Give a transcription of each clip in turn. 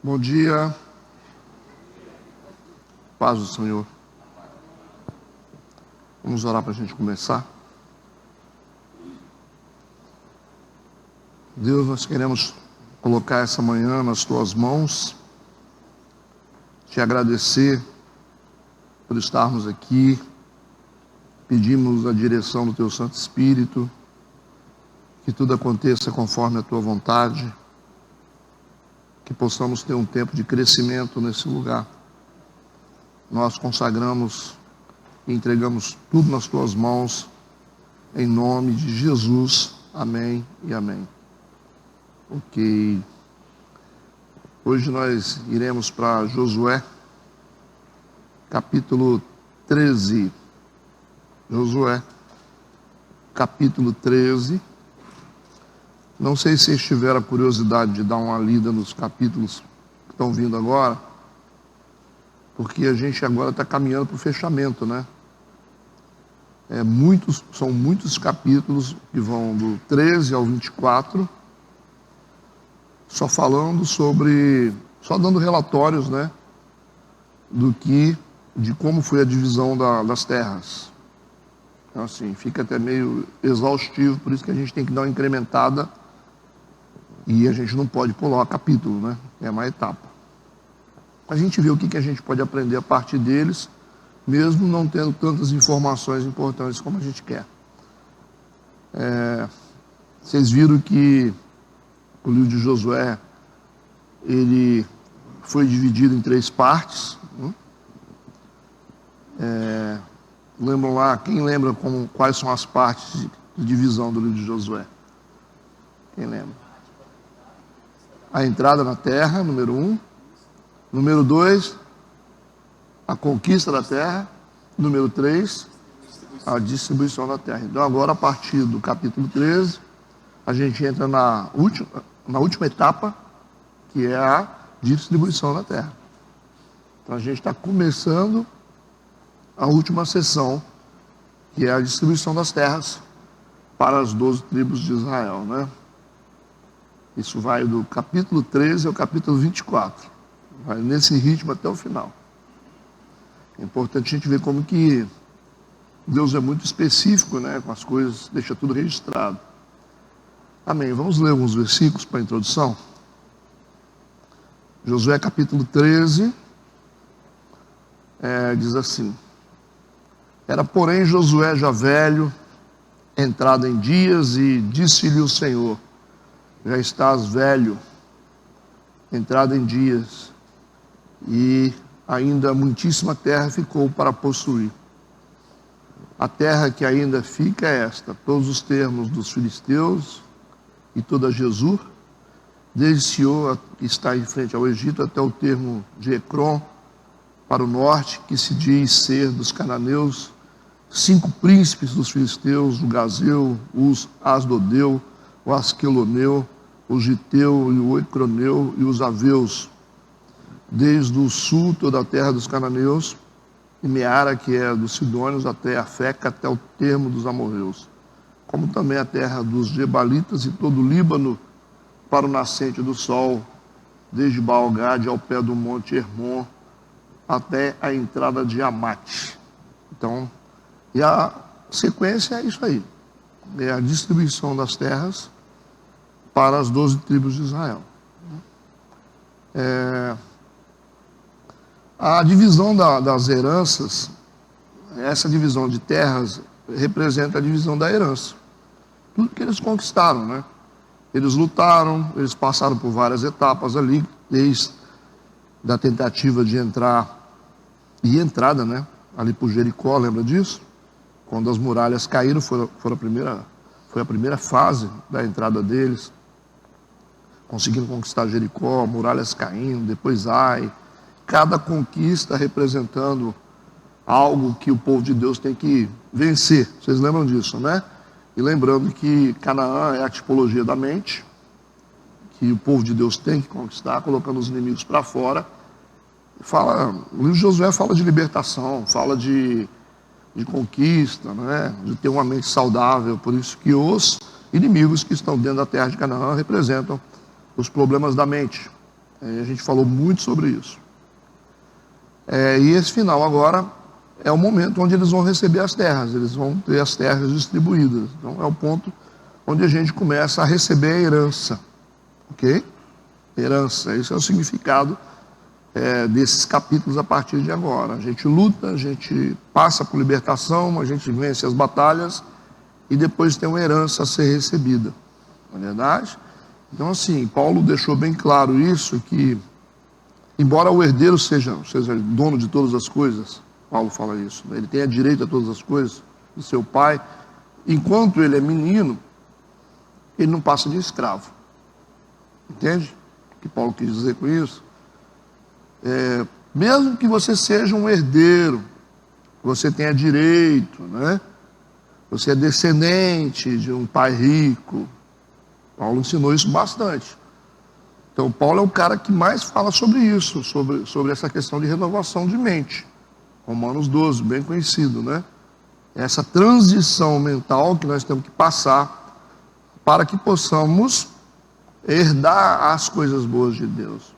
Bom dia, paz do Senhor. Vamos orar para a gente começar. Deus, nós queremos colocar essa manhã nas tuas mãos, te agradecer por estarmos aqui, pedimos a direção do teu Santo Espírito, que tudo aconteça conforme a tua vontade, que possamos ter um tempo de crescimento nesse lugar. Nós consagramos e entregamos tudo nas tuas mãos, em nome de Jesus. Amém e amém. Ok. Hoje nós iremos para Josué, capítulo 13. Josué, capítulo 13. Não sei se vocês tiveram a curiosidade de dar uma lida nos capítulos que estão vindo agora, porque a gente agora está caminhando para o fechamento, né? São muitos capítulos que vão do 13 ao 24, só dando relatórios, né? De como foi a divisão das terras. Então, assim, fica até meio exaustivo, por isso que a gente tem que dar uma incrementada. E a gente não pode pular o capítulo, né? É uma etapa. A gente vê o que a gente pode aprender a partir deles, mesmo não tendo tantas informações importantes como a gente quer. Vocês viram que o livro de Josué, ele foi dividido em 3 partes. Lembram lá, quem lembra quais são as partes de divisão do livro de Josué? Quem lembra? A entrada na terra, número 1. Número 2, a conquista da terra. Número 3, a distribuição da terra. Então agora, a partir do capítulo 13, a gente entra na última etapa, que é a distribuição da terra. Então a gente está começando a última sessão, que é a distribuição das terras para as 12 tribos de Israel, né? Isso vai do capítulo 13 ao capítulo 24. Vai nesse ritmo até o final. É importante a gente ver como que Deus é muito específico, né, com as coisas, deixa tudo registrado. Amém. Vamos ler alguns versículos para a introdução. Josué capítulo 13, diz assim: Era, porém, Josué já velho, entrado em dias, e disse-lhe o Senhor: Já estás velho, entrado em dias, e ainda muitíssima terra ficou para possuir. A terra que ainda fica é esta: todos os termos dos filisteus e toda Jesur, desde Sior, que está em frente ao Egito, até o termo de Ecrom, para o norte, que se diz ser dos cananeus, 5 príncipes dos filisteus, o Gazeu, os Asdodeu, o Asqueloneu, o Giteu e o Ecroneu e os Aveus, desde o sul toda a terra dos cananeus, e Meara, que é dos sidônios, até a Feca, até o termo dos amorreus, como também a terra dos gebalitas e todo o Líbano para o nascente do sol, desde Baal-Gade ao pé do monte Hermon, até a entrada de Amate. Então, e a sequência é isso aí, é a distribuição das terras para as 12 tribos de Israel. A divisão das heranças, essa divisão de terras, representa a divisão da herança. Tudo que eles conquistaram, né? Eles lutaram, eles passaram por várias etapas ali, desde da tentativa de entrar e entrada, né? Ali por Jericó, lembra disso? Quando as muralhas caíram, foi a primeira fase da entrada deles. Conseguindo conquistar Jericó, muralhas caindo, depois Ai. Cada conquista representando algo que o povo de Deus tem que vencer. Vocês lembram disso, né? E lembrando que Canaã é a tipologia da mente, que o povo de Deus tem que conquistar, colocando os inimigos para fora. O livro de Josué fala de libertação, fala de conquista, né? De ter uma mente saudável. Por isso que os inimigos que estão dentro da terra de Canaã representam os problemas da mente. A gente falou muito sobre isso. E esse final agora é o momento onde eles vão receber as terras, eles vão ter as terras distribuídas. Então é o ponto onde a gente começa a receber a herança. Ok? Herança, esse é o significado desses capítulos a partir de agora. A gente luta, a gente passa por libertação, a gente vence as batalhas e depois tem uma herança a ser recebida. Não é verdade? Então assim, Paulo deixou bem claro isso, que embora o herdeiro seja dono de todas as coisas, Paulo fala isso, né? Ele tem direito a todas as coisas do seu pai, enquanto ele é menino, ele não passa de escravo. Entende o que Paulo quis dizer com isso? Mesmo que você seja um herdeiro, você tenha direito, né? Você é descendente de um pai rico. Paulo ensinou isso bastante. Então Paulo é o cara que mais fala sobre isso, sobre essa questão de renovação de mente. Romanos 12, bem conhecido, né? Essa transição mental que nós temos que passar para que possamos herdar as coisas boas de Deus.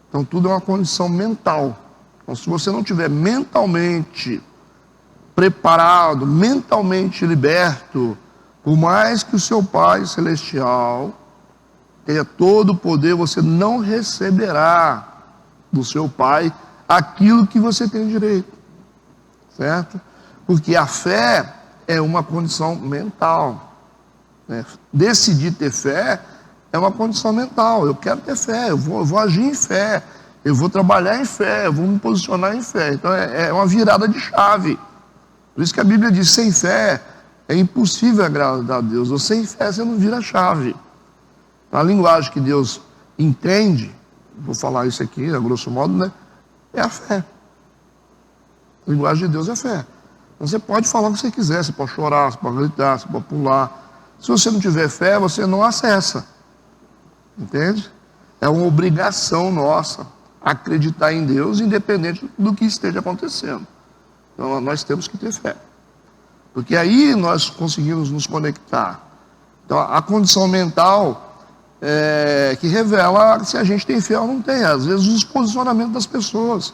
Então tudo é uma condição mental. Então se você não tiver mentalmente preparado, mentalmente liberto, por mais que o seu Pai Celestial tenha todo o poder, você não receberá do seu Pai aquilo que você tem direito, certo? Porque a fé é uma condição mental, né? Decidir ter fé é uma condição mental. Eu quero ter fé, eu vou agir em fé, eu vou trabalhar em fé, eu vou me posicionar em fé. Então é uma virada de chave. Por isso que a Bíblia diz, sem fé é impossível agradar a Deus, ou sem fé você não vira chave. A linguagem que Deus entende, vou falar isso aqui, a grosso modo, né? É a fé. A linguagem de Deus é a fé. Então, você pode falar o que você quiser, você pode chorar, você pode gritar, você pode pular. Se você não tiver fé, você não acessa. Entende? É uma obrigação nossa acreditar em Deus, independente do que esteja acontecendo. Então nós temos que ter fé. Porque aí nós conseguimos nos conectar. Então a condição mental que revela se a gente tem fé ou não tem. Às vezes os posicionamentos das pessoas.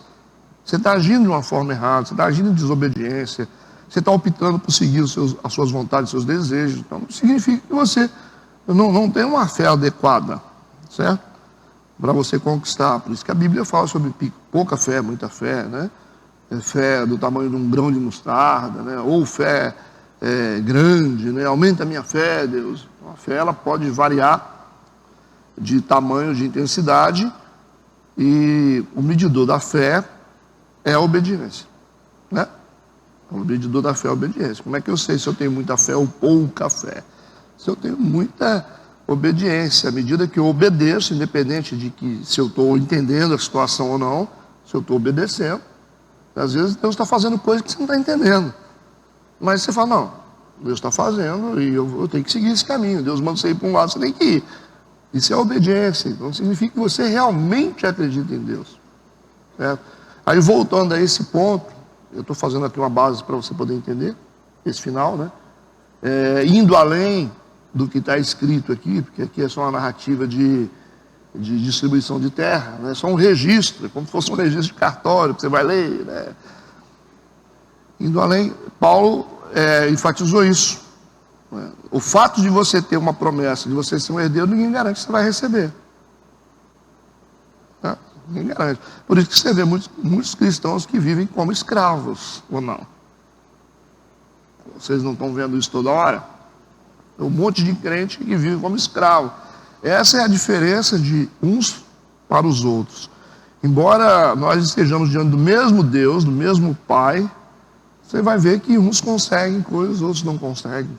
Você está agindo de uma forma errada, você está agindo em desobediência, você está optando por seguir as suas vontades, os seus desejos. Então significa que você não tem uma fé adequada, certo? Para você conquistar. Por isso que a Bíblia fala sobre pouca fé, muita fé, né? Fé do tamanho de um grão de mostarda, né? Ou fé grande, né? Aumenta a minha fé, Deus. A fé ela pode variar de tamanho, de intensidade, e o medidor da fé é a obediência, né? O medidor da fé é a obediência. Como é que eu sei se eu tenho muita fé ou pouca fé? Se eu tenho muita obediência, à medida que eu obedeço, independente de que se eu estou entendendo a situação ou não, se eu estou obedecendo. Às vezes Deus está fazendo coisas que você não está entendendo, mas você fala, não, Deus está fazendo e eu tenho que seguir esse caminho. Deus manda você ir para um lado, você tem que ir. Isso é obediência. Então significa que você realmente acredita em Deus, certo? Aí voltando a esse ponto, eu estou fazendo aqui uma base para você poder entender esse final, né? Indo além do que está escrito aqui, porque aqui é só uma narrativa de distribuição de terra, né? Só um registro, como se fosse um registro de cartório que você vai ler, né? Indo além, Paulo enfatizou isso, né? O fato de você ter uma promessa, de você ser um herdeiro, ninguém garante que você vai receber, tá? Ninguém garante. Por isso que você vê muitos cristãos que vivem como escravos, ou não? Vocês não estão vendo isso toda hora? Tem um monte de crente que vive como escravo. Essa é a diferença de uns para os outros. Embora nós estejamos diante do mesmo Deus, do mesmo Pai, você vai ver que uns conseguem coisas, outros não conseguem.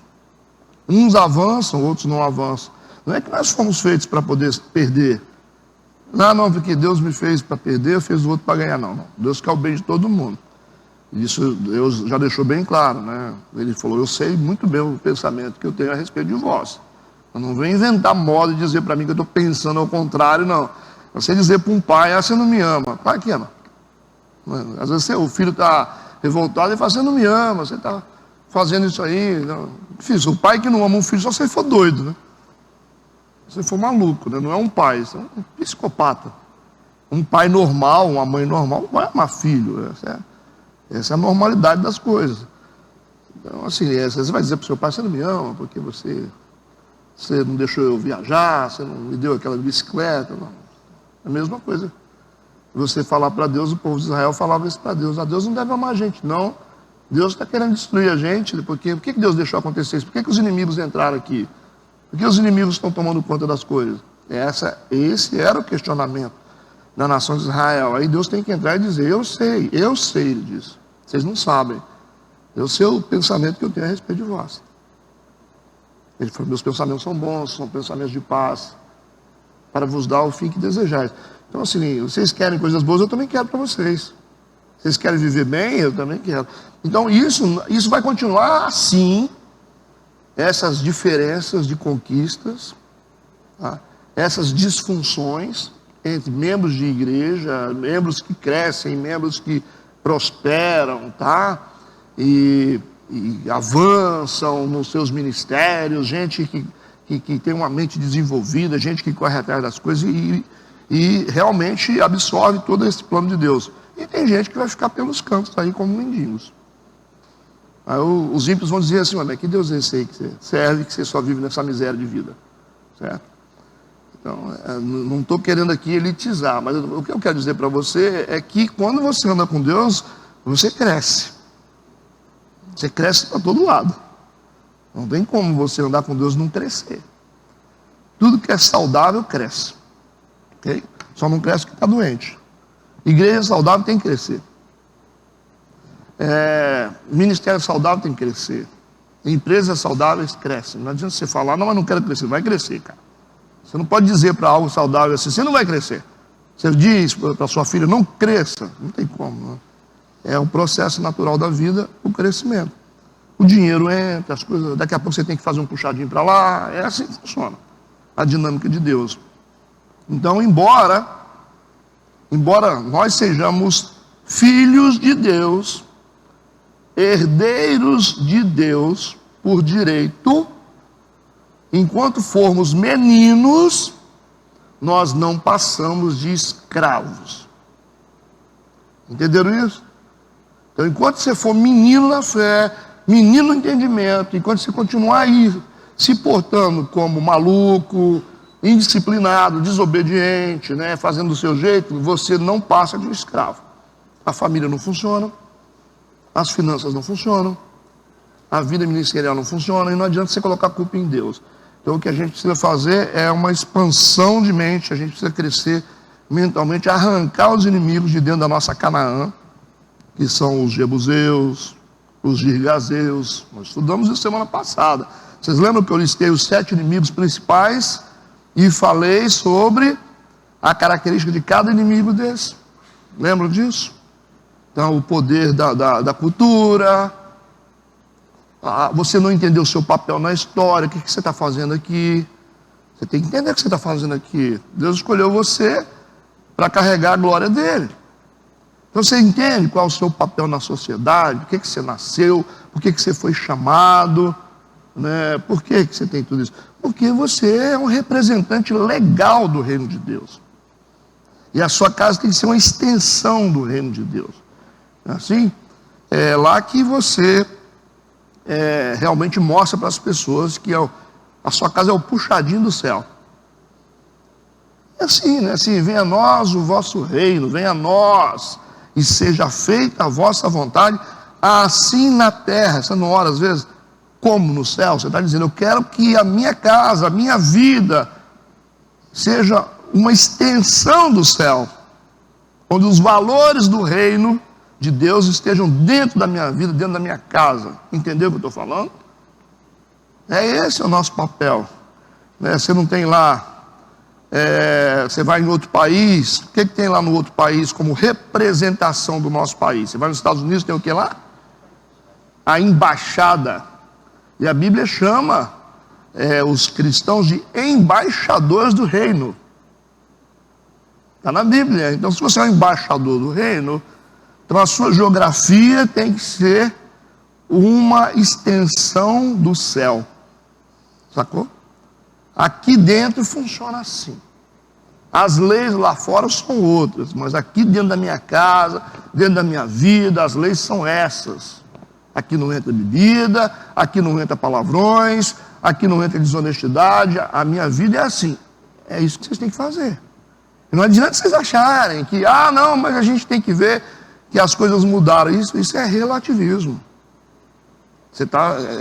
Uns avançam, outros não avançam. Não é que nós fomos feitos para poder perder. Não, porque Deus me fez para perder, fez o outro para ganhar. Não. Deus quer o bem de todo mundo. Isso Deus já deixou bem claro, né? Ele falou, eu sei muito bem o pensamento que eu tenho a respeito de vós. Eu não venho inventar moda e dizer para mim que eu estou pensando ao contrário, não. Você dizer para um pai, você não me ama. Pai que ama. Às vezes o filho está revoltado e fala, você não me ama, você está fazendo isso aí. Não. Difícil. O pai que não ama um filho, só se ele for doido, né? Se ele for maluco, né? Não é um pai, é um psicopata. Um pai normal, uma mãe normal vai amar filho. Essa é a normalidade das coisas. Então, assim, você vai dizer para o seu pai: você não me ama porque você não deixou eu viajar, você não me deu aquela bicicleta. Não. É a mesma coisa. Você falar para Deus, o povo de Israel falava isso para Deus: Deus não deve amar a gente, não. Deus está querendo destruir a gente. Por que Deus deixou acontecer isso? Por que os inimigos entraram aqui? Por que os inimigos estão tomando conta das coisas? Esse era o questionamento da nação de Israel. Aí Deus tem que entrar e dizer: eu sei, ele diz. Vocês não sabem. Eu sei o pensamento que eu tenho a respeito de vós. Ele falou: meus pensamentos são bons, são pensamentos de paz, para vos dar o fim que desejais. Então, assim, vocês querem coisas boas, eu também quero para vocês. Vocês querem viver bem, eu também quero. Então, isso vai continuar assim, essas diferenças de conquistas, tá? Essas disfunções entre membros de igreja, membros que crescem, membros que prosperam, tá? E avançam nos seus ministérios, gente que tem uma mente desenvolvida, gente que corre atrás das coisas e realmente absorve todo esse plano de Deus. E tem gente que vai ficar pelos cantos aí como mendigos. Aí os ímpios vão dizer assim: mas que Deus é esse aí que você serve, que você só vive nessa miséria de vida, certo? Então, não estou querendo aqui elitizar, mas o que eu quero dizer para você é que quando você anda com Deus, você cresce. Você cresce para todo lado. Não tem como você andar com Deus e não crescer. Tudo que é saudável cresce. Okay? Só não cresce porque está doente. Igreja saudável tem que crescer. Ministério saudável tem que crescer. Empresas saudáveis crescem. Não adianta você falar: não, mas não quero crescer. Vai crescer, cara. Você não pode dizer para algo saudável assim: você não vai crescer. Você diz para sua filha: não cresça. Não tem como, não. É um processo natural da vida, o crescimento. O dinheiro entra, as coisas, daqui a pouco você tem que fazer um puxadinho para lá. É assim que funciona a dinâmica de Deus. Então, embora nós sejamos filhos de Deus, herdeiros de Deus por direito, enquanto formos meninos, nós não passamos de escravos. Entenderam isso? Então, enquanto você for menino na fé, menino no entendimento, enquanto você continuar aí se portando como maluco, indisciplinado, desobediente, né, fazendo do seu jeito, você não passa de um escravo. A família não funciona, as finanças não funcionam, a vida ministerial não funciona, e não adianta você colocar a culpa em Deus. Então, o que a gente precisa fazer é uma expansão de mente, a gente precisa crescer mentalmente, arrancar os inimigos de dentro da nossa Canaã, que são os jebuseus, os girgazeus. Nós estudamos isso semana passada. Vocês lembram que eu listei os 7 inimigos principais e falei sobre a característica de cada inimigo desse? Lembram disso? Então, o poder da cultura, você não entendeu o seu papel na história, o que você está fazendo aqui? Você tem que entender o que você está fazendo aqui. Deus escolheu você para carregar a glória dele. Então você entende qual é o seu papel na sociedade, por que você nasceu, por que você foi chamado, né? Por que você tem tudo isso? Porque você é um representante legal do reino de Deus. E a sua casa tem que ser uma extensão do reino de Deus. Assim, é lá que você realmente mostra para as pessoas que a sua casa é o puxadinho do céu. É assim, né? Assim, venha a nós o vosso reino, venha a nós e seja feita a vossa vontade, assim na terra. Você não ora às vezes, como no céu? Você está dizendo: eu quero que a minha casa, a minha vida, seja uma extensão do céu, onde os valores do reino de Deus estejam dentro da minha vida, dentro da minha casa. Entendeu o que eu estou falando? Esse é o nosso papel. Você não tem lá... você vai em outro país, o que tem lá no outro país como representação do nosso país? Você vai nos Estados Unidos, tem o que lá? A embaixada. E a Bíblia chama os cristãos de embaixadores do reino. Está na Bíblia. Então, se você é um embaixador do reino, então a sua geografia tem que ser uma extensão do céu. Sacou? Aqui dentro funciona assim. As leis lá fora são outras, mas aqui dentro da minha casa, dentro da minha vida, as leis são essas. Aqui não entra bebida, aqui não entra palavrões, aqui não entra desonestidade, a minha vida é assim. É isso que vocês têm que fazer. E não adianta vocês acharem que, não, mas a gente tem que ver que as coisas mudaram. Isso é relativismo.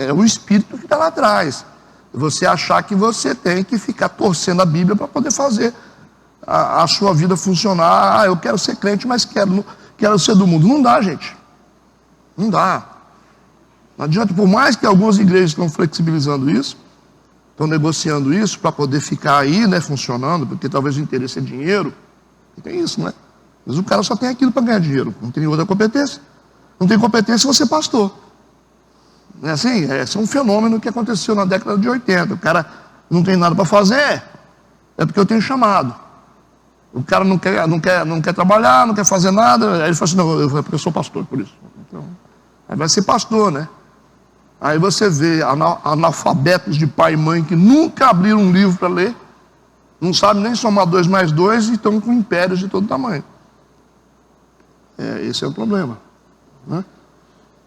É o espírito que está lá atrás. Você achar que você tem que ficar torcendo a Bíblia para poder fazer a sua vida funcionar. Eu quero ser crente, mas quero ser do mundo. Não dá, gente. Não dá. Não adianta, por mais que algumas igrejas estão flexibilizando isso, estão negociando isso para poder ficar aí, né, funcionando, porque talvez o interesse é dinheiro. E tem isso, né? Mas o cara só tem aquilo para ganhar dinheiro, não tem outra competência. Não tem competência você pastor. Não é assim? Esse é um fenômeno que aconteceu na década de 80. O cara não tem nada para fazer, é porque eu tenho chamado. O cara não quer trabalhar, não quer fazer nada, aí ele fala assim, não, eu sou pastor por isso. Então, aí vai ser pastor, né? Aí você vê analfabetos de pai e mãe que nunca abriram um livro para ler, não sabem nem somar 2 mais 2 e estão com impérios de todo tamanho. Esse é o problema, né?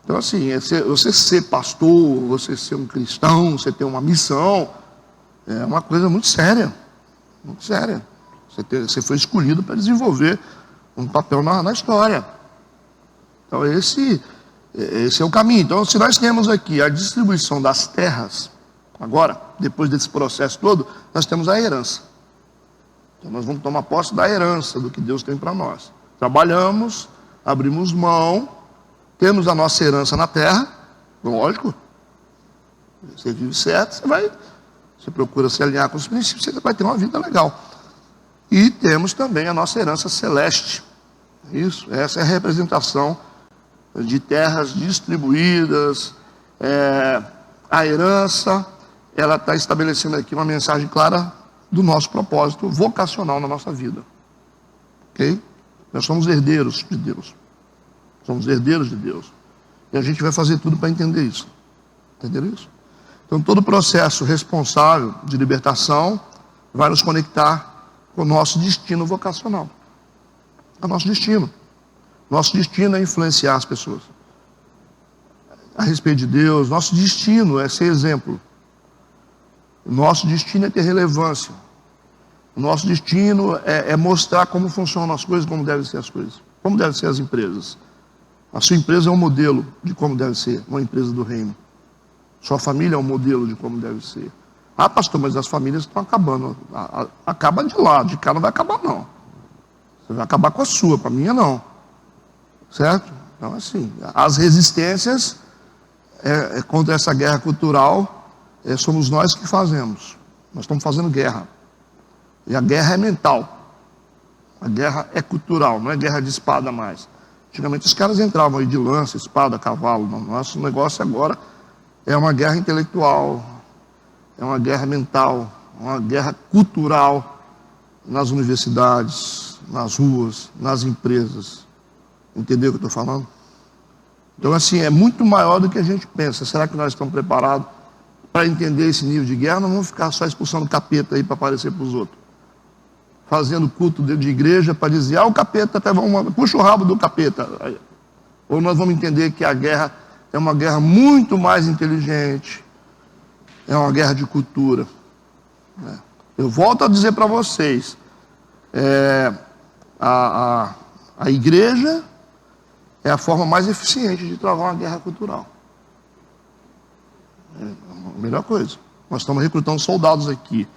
Então assim, você ser pastor, você ser um cristão, você ter uma missão, é uma coisa muito séria, muito séria. Você foi escolhido para desenvolver um papel na história. Então esse é o caminho. Então, se nós temos aqui a distribuição das terras, agora, depois desse processo todo, nós temos a herança. Então, nós vamos tomar posse da herança, do que Deus tem para nós. Trabalhamos, abrimos mão, temos a nossa herança na terra, lógico. Você vive certo, você procura se alinhar com os princípios, você vai ter uma vida legal. E temos também a nossa herança celeste. Isso, essa é a representação de terras distribuídas. A herança, ela está estabelecendo aqui uma mensagem clara do nosso propósito vocacional na nossa vida. Ok? Nós somos herdeiros de Deus. Somos herdeiros de Deus. E a gente vai fazer tudo para entender isso. Entenderam isso? Então todo o processo responsável de libertação vai nos conectar com o nosso destino vocacional. É o nosso destino. Nosso destino é influenciar as pessoas a respeito de Deus. Nosso destino é ser exemplo. Nosso destino é ter relevância. Nosso destino é mostrar como funcionam as coisas, como devem ser as coisas, como devem ser as empresas. A sua empresa é um modelo de como deve ser uma empresa do reino. Sua família é um modelo de como deve ser. Pastor, mas as famílias estão acabando. Acaba de lá, de cá não vai acabar não. Você vai acabar com a sua, com a minha não. Certo? Então, assim, as resistências contra essa guerra cultural, somos nós que fazemos. Nós estamos fazendo guerra. E a guerra é mental. A guerra é cultural, não é guerra de espada mais. Antigamente os caras entravam aí de lança, espada, cavalo. Nosso negócio agora é uma guerra intelectual, é uma guerra mental, uma guerra cultural nas universidades, nas ruas, nas empresas. Entendeu o que eu estou falando? Então, assim, é muito maior do que a gente pensa. Será que nós estamos preparados para entender esse nível de guerra? Não vamos ficar só expulsando capeta aí para aparecer para os outros. Fazendo culto de igreja para dizer, o capeta, puxa o rabo do capeta. Ou nós vamos entender que a guerra é uma guerra muito mais inteligente. É uma guerra de cultura. Eu volto a dizer para vocês, a igreja é a forma mais eficiente de travar uma guerra cultural. É a melhor coisa. Nós estamos recrutando soldados aqui.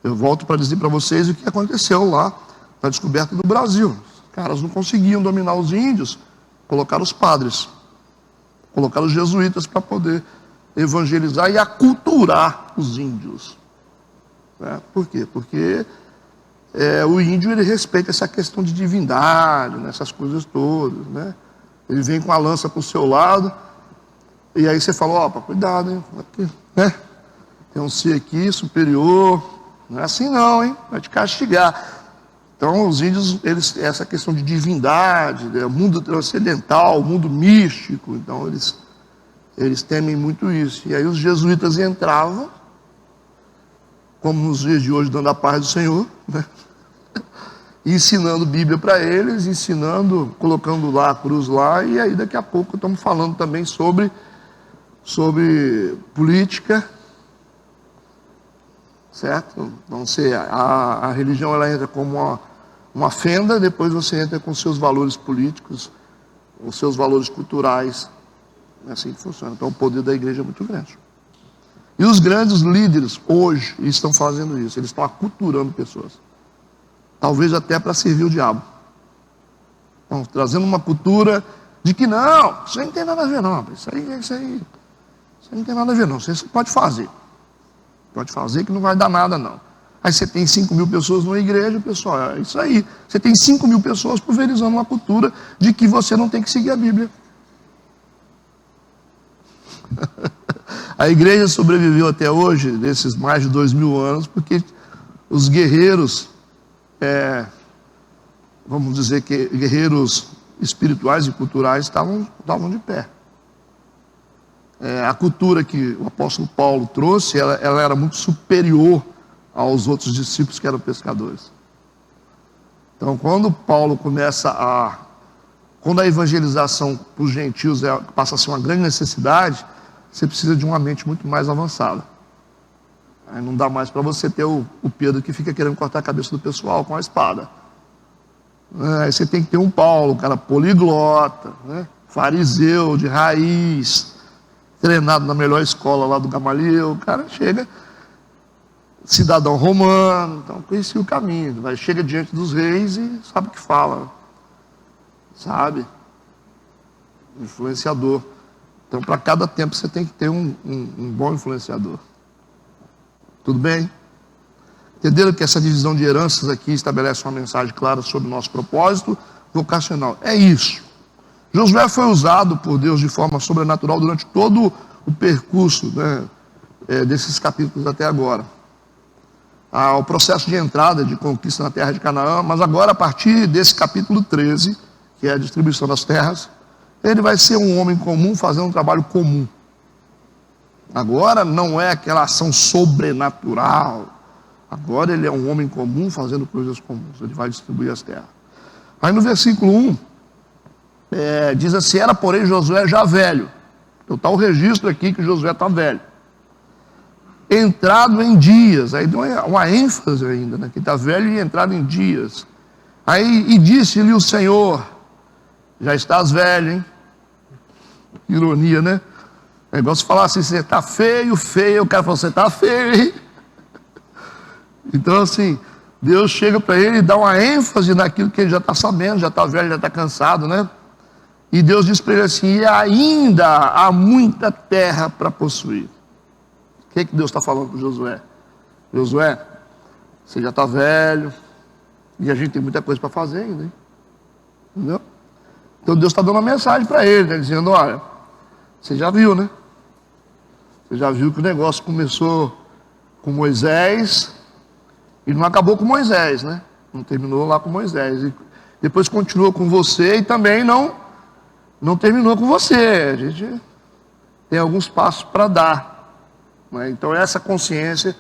Eu volto para dizer para vocês o que aconteceu lá na descoberta do Brasil. Os caras não conseguiam dominar os índios, colocaram os padres, colocaram os jesuítas para poder evangelizar e aculturar os índios. Por quê? Porque o índio ele respeita essa questão de divindade, né, essas coisas todas, né? Ele vem com a lança para o seu lado, e aí você fala, opa, cuidado, hein? Aqui, né? Tem um ser aqui superior, não é assim não, hein? Vai te castigar. Então os índios, essa questão de divindade, o mundo transcendental, o mundo místico, então eles temem muito isso. E aí os jesuítas entravam, como nos dias de hoje, dando a paz do Senhor, né? ensinando Bíblia para eles, ensinando, colocando lá a cruz lá, e aí daqui a pouco estamos falando também sobre política, certo? Então, a religião ela entra como uma fenda, depois você entra com seus valores políticos, os seus valores culturais. É assim que funciona. Então o poder da igreja é muito grande. E os grandes líderes hoje estão fazendo isso, eles estão aculturando pessoas. Talvez até para servir o diabo. Estão trazendo uma cultura de que não, isso aí não tem nada a ver não, isso aí não tem nada a ver não, isso aí você pode fazer. Pode fazer que não vai dar nada não. Aí você tem 5.000 pessoas numa igreja, pessoal, é isso aí. Você tem 5.000 pessoas pulverizando uma cultura de que você não tem que seguir a Bíblia. A igreja sobreviveu até hoje, nesses mais de 2.000 anos, porque os guerreiros, vamos dizer que guerreiros espirituais e culturais estavam de pé. A cultura que o apóstolo Paulo trouxe, ela era muito superior aos outros discípulos que eram pescadores. Então, quando Paulo quando a evangelização para os gentios passa a ser uma grande necessidade, você precisa de uma mente muito mais avançada. Aí não dá mais para você ter o Pedro que fica querendo cortar a cabeça do pessoal com a espada. Aí você tem que ter um Paulo, cara poliglota, né? Fariseu de raiz, treinado na melhor escola lá do Gamaliel. O cara chega, cidadão romano, então conhecia o caminho. Chega diante dos reis e sabe o que fala. Sabe? Influenciador. Então, para cada tempo, você tem que ter um bom influenciador. Tudo bem? Entenderam que essa divisão de heranças aqui estabelece uma mensagem clara sobre o nosso propósito vocacional? É isso. Josué foi usado por Deus de forma sobrenatural durante todo o percurso, né, desses capítulos até agora. O processo de entrada, de conquista na terra de Canaã, mas agora, a partir desse capítulo 13, que é a distribuição das terras, ele vai ser um homem comum fazendo um trabalho comum. Agora não é aquela ação sobrenatural. Agora ele é um homem comum fazendo coisas comuns. Ele vai distribuir as terras. Aí no versículo 1, diz assim: era porém Josué já velho. Então está o registro aqui que Josué está velho. Entrado em dias. Aí deu uma ênfase ainda, né? Que está velho e entrado em dias. Aí, e disse-lhe o Senhor: já estás velho, hein? Ironia, né? É igual se falar assim: você está feio, o cara fala: você está feio, hein? Então assim, Deus chega para ele e dá uma ênfase naquilo que ele já está sabendo, já está velho, já está cansado, né? E Deus diz para ele assim: e ainda há muita terra para possuir. O que Deus está falando com Josué? Josué, você já está velho, e a gente tem muita coisa para fazer ainda, hein? Entendeu? Então Deus está dando uma mensagem para ele, né? Dizendo: olha, você já viu, né? Você já viu que o negócio começou com Moisés e não acabou com Moisés, né? Não terminou lá com Moisés. E depois continuou com você e também não terminou com você. A gente tem alguns passos para dar, né? Então essa consciência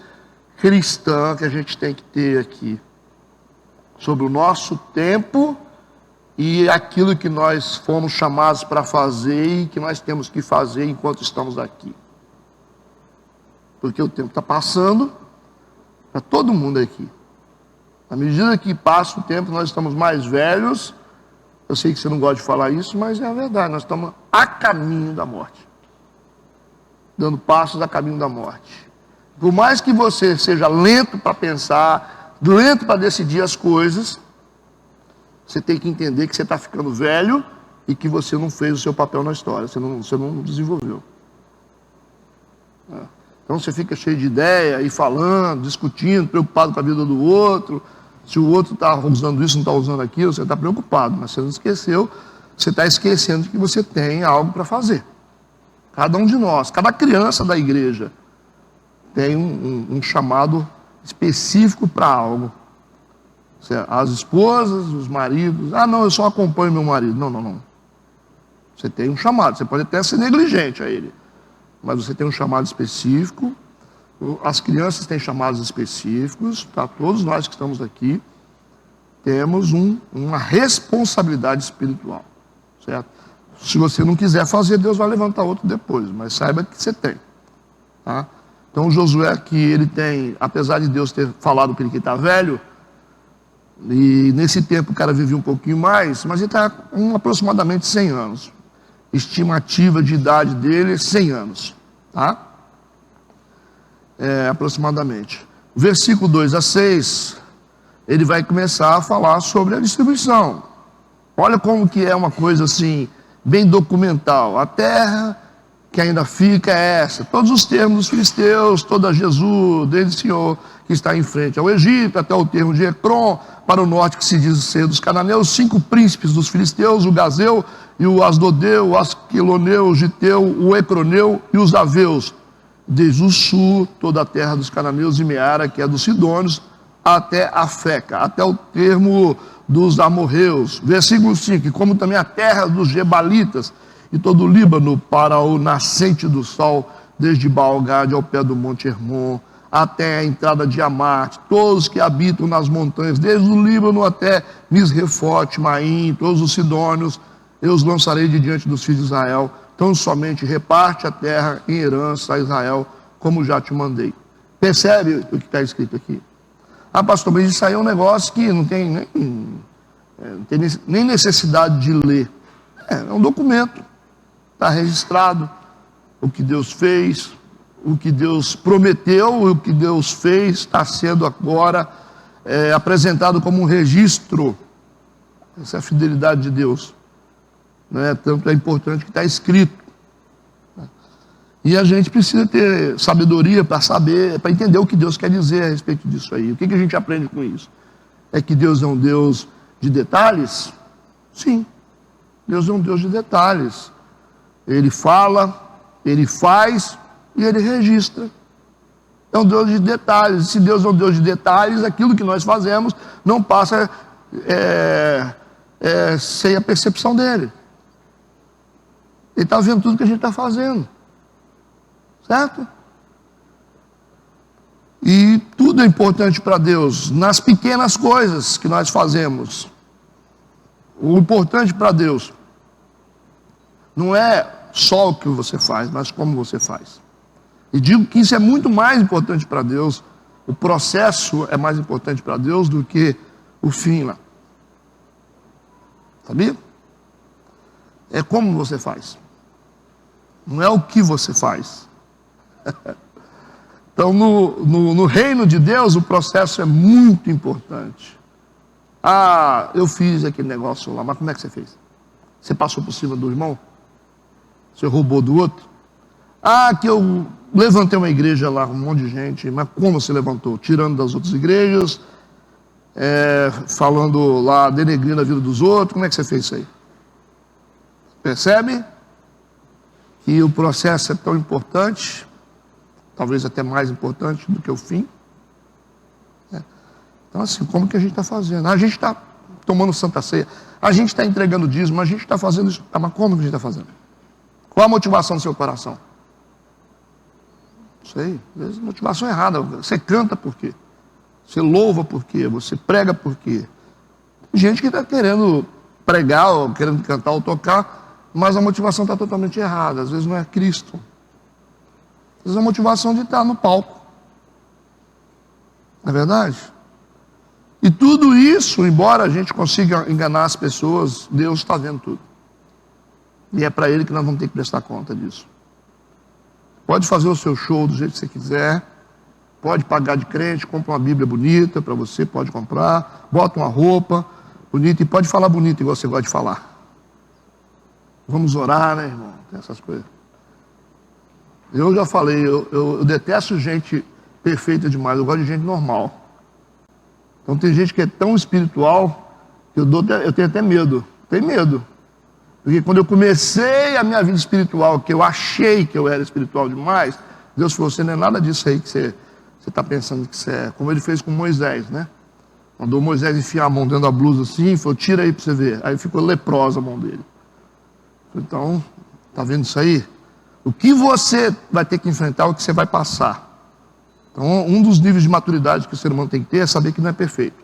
cristã que a gente tem que ter aqui sobre o nosso tempo e aquilo que nós fomos chamados para fazer e que nós temos que fazer enquanto estamos aqui. Porque o tempo está passando para todo mundo aqui. À medida que passa o tempo, nós estamos mais velhos. Eu sei que você não gosta de falar isso, mas é a verdade. Nós estamos a caminho da morte. Dando passos a caminho da morte. Por mais que você seja lento para pensar, lento para decidir as coisas, você tem que entender que você está ficando velho e que você não fez o seu papel na história. Você não desenvolveu. Então você fica cheio de ideia, e falando, discutindo, preocupado com a vida do outro. Se o outro está usando isso, não está usando aquilo, você está preocupado. Mas você não esqueceu, você está esquecendo de que você tem algo para fazer. Cada um de nós, cada criança da igreja tem um chamado específico para algo. As esposas, os maridos: não, eu só acompanho meu marido. Não. Você tem um chamado, você pode até ser negligente a ele, mas você tem um chamado específico. As crianças têm chamados específicos, tá? Todos nós que estamos aqui. temos uma responsabilidade espiritual, certo? Se você não quiser fazer, Deus vai levantar outro depois, mas saiba que você tem, tá? Então Josué aqui, ele tem, apesar de Deus ter falado para ele que está velho, e nesse tempo o cara vivia um pouquinho mais, mas ele está com aproximadamente 100 anos. Estimativa de idade dele é 100 anos, tá? Aproximadamente. Versículo 2 a 6, ele vai começar a falar sobre a distribuição. Olha como que é uma coisa assim, bem documental. A terra que ainda fica é essa. Todos os termos dos filisteus, toda Jesus, desde o Senhor que está em frente ao Egito, até o termo de Ecrom, para o norte que se diz ser dos cananeus, 5 príncipes dos filisteus, o Gazeu e o Asdodeu, o Asqueloneu, o Giteu, o Ecroneu e os Aveus. Desde o sul, toda a terra dos cananeus e Meara, que é dos Sidônios, até a Feca, até o termo dos amorreus. Versículo 5, como também a terra dos gebalitas e todo o Líbano para o nascente do sol, desde Baal-Gade ao pé do monte Hermon, até a entrada de Amate, todos que habitam nas montanhas, desde o Líbano até Misrefote, Maim, todos os sidônios, eu os lançarei de diante dos filhos de Israel. Então somente reparte a terra em herança a Israel, como já te mandei. Percebe o que está escrito aqui? Ah, pastor, mas isso aí é um negócio que não tem nem necessidade de ler. É um documento, está registrado o que Deus fez, o que Deus prometeu, o que Deus fez, está sendo agora apresentado como um registro. Essa é a fidelidade de Deus. Tanto é importante que está escrito. E a gente precisa ter sabedoria para saber, para entender o que Deus quer dizer a respeito disso aí. O que a gente aprende com isso? É que Deus é um Deus de detalhes? Sim, Deus é um Deus de detalhes. Ele fala, Ele faz e Ele registra. É um Deus de detalhes. Se Deus é um Deus de detalhes, aquilo que nós fazemos não passa sem a percepção dEle. Ele está vendo tudo que a gente está fazendo. Certo? E tudo é importante para Deus, nas pequenas coisas que nós fazemos. O importante para Deus não é só o que você faz, mas como você faz. E digo que isso é muito mais importante para Deus, o processo é mais importante para Deus do que o fim lá. Sabia? É como você faz. Não é o que você faz. Então, no reino de Deus, o processo é muito importante. Ah, eu fiz aquele negócio lá, mas como é que você fez? Você passou por cima do irmão? Você roubou do outro? Ah, que eu levantei uma igreja lá, um monte de gente, mas como você levantou? Tirando das outras igrejas, falando lá, denegrindo a vida dos outros, como é que você fez isso aí? Percebe? Que o processo é tão importante, talvez até mais importante do que o fim. Então assim, como que a gente está fazendo? A gente está tomando Santa Ceia, a gente está entregando dízimo, a gente está fazendo isso, mas como que a gente está fazendo? Qual a motivação do seu coração? Não sei, às vezes motivação errada. Você canta por quê? Você louva por quê? Você prega por quê? Tem gente que está querendo pregar, ou querendo cantar ou tocar, mas a motivação está totalmente errada. Às vezes não é Cristo. Às vezes a motivação de estar no palco. Não é verdade? E tudo isso, embora a gente consiga enganar as pessoas, Deus está vendo tudo. E é para Ele que nós vamos ter que prestar conta disso. Pode fazer o seu show do jeito que você quiser, pode pagar de crente, compra uma Bíblia bonita para você, pode comprar, bota uma roupa bonita e pode falar bonito igual você gosta de falar. Vamos orar, né, irmão? Tem essas coisas. Eu já falei, eu detesto gente perfeita demais, eu gosto de gente normal. Então tem gente que é tão espiritual que eu tenho até medo. Tenho medo. Porque quando eu comecei a minha vida espiritual, que eu achei que eu era espiritual demais, Deus falou, você não é nada disso aí que você está pensando que você é. Como Ele fez com Moisés, né? Mandou Moisés enfiar a mão dentro da blusa assim, falou, tira aí para você ver. Aí ficou leprosa a mão dele. Então, está vendo isso aí? O que você vai ter que enfrentar é o que você vai passar. Então, um dos níveis de maturidade que o ser humano tem que ter é saber que não é perfeito.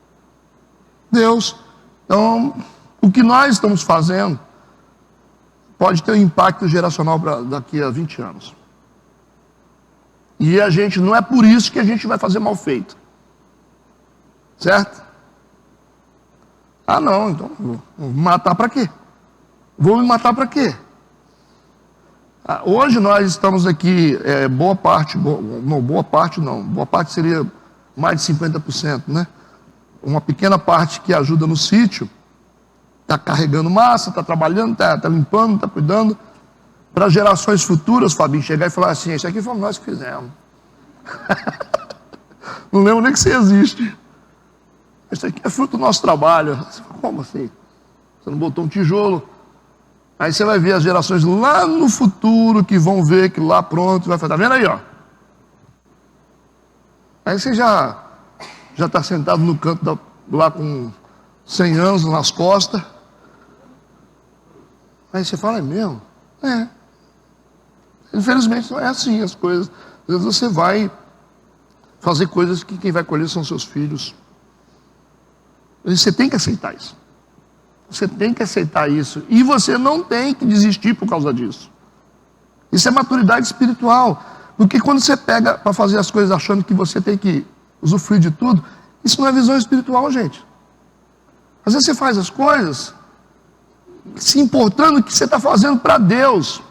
Deus. Então, o que nós estamos fazendo pode ter um impacto geracional para daqui a 20 anos. E a gente, não é por isso que a gente vai fazer mal feito. Certo? Ah, não, então vou matar para quê? Vou me matar para quê? Hoje nós estamos aqui, boa parte seria mais de 50%, né? Uma pequena parte que ajuda no sítio, está carregando massa, está trabalhando, está limpando, está cuidando, para gerações futuras, Fabinho, chegar e falar assim, isso aqui fomos nós que fizemos. Não lembro nem que você existe. Isso aqui é fruto do nosso trabalho. Você fala, como assim? Você não botou um tijolo? Aí você vai ver as gerações lá no futuro que vão ver que lá pronto, vai falar, tá vendo aí, ó? Aí você já está sentado no canto lá com 100 anos nas costas. Aí você fala, é mesmo? É. Infelizmente não é assim as coisas. Às vezes você vai fazer coisas que quem vai colher são seus filhos. Você tem que aceitar isso. Você tem que aceitar isso. E você não tem que desistir por causa disso. Isso é maturidade espiritual. Porque quando você pega para fazer as coisas achando que você tem que usufruir de tudo, isso não é visão espiritual, gente. Às vezes você faz as coisas se importando que você está fazendo para Deus.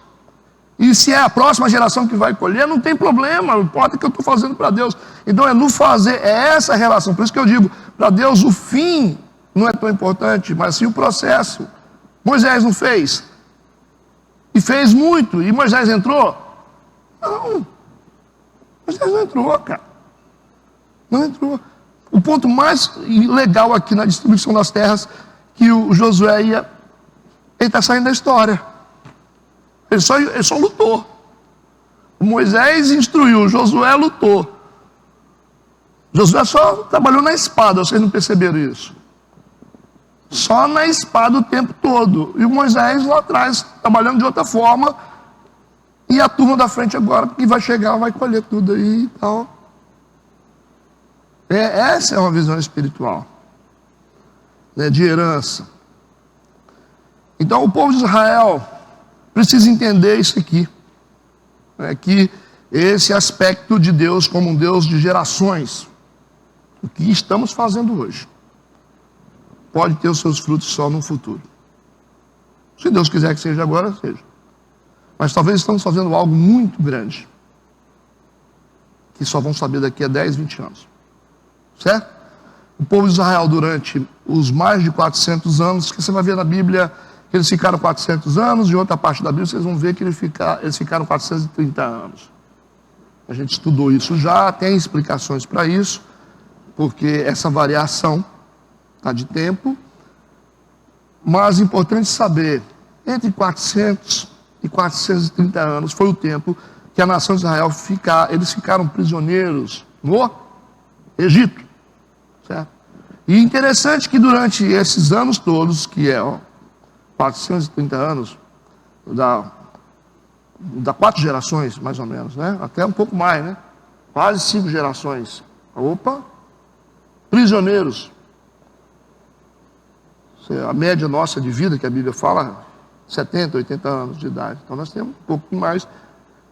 E se é a próxima geração que vai colher, não tem problema, importa que eu estou fazendo para Deus. Então é no fazer, é essa relação. Por isso que eu digo, para Deus o fim não é tão importante, mas sim o processo. Moisés não fez. E fez muito. E Moisés entrou? Não. Moisés não entrou, cara. Não entrou. O ponto mais legal aqui na distribuição das terras, que o Josué ele está saindo da história. Ele só lutou. O Moisés instruiu, o Josué lutou. Josué só trabalhou na espada, vocês não perceberam isso? Só na espada o tempo todo. E o Moisés lá atrás, trabalhando de outra forma. E a turma da frente agora, que vai chegar, vai colher tudo aí e tal. Essa é uma visão espiritual, né, de herança. Então o povo de Israel precisa entender isso aqui, né, que esse aspecto de Deus como um Deus de gerações, o que estamos fazendo hoje, pode ter os seus frutos só no futuro. Se Deus quiser que seja agora, seja. Mas talvez estamos fazendo algo muito grande, que só vão saber daqui a 10, 20 anos. Certo? O povo de Israel, durante os mais de 400 anos, que você vai ver na Bíblia, que eles ficaram 400 anos, em outra parte da Bíblia vocês vão ver que eles ficaram 430 anos. A gente estudou isso já, tem explicações para isso, porque essa variação está de tempo, mas é importante saber, entre 400 e 430 anos foi o tempo que a nação de Israel eles ficaram prisioneiros no Egito. Certo? E interessante que durante esses anos todos, que 430 anos, dá 4 gerações, mais ou menos, né? Até um pouco mais, né? Quase 5 gerações. Opa! Prisioneiros. A média nossa de vida, que a Bíblia fala, 70, 80 anos de idade. Então nós temos um pouco mais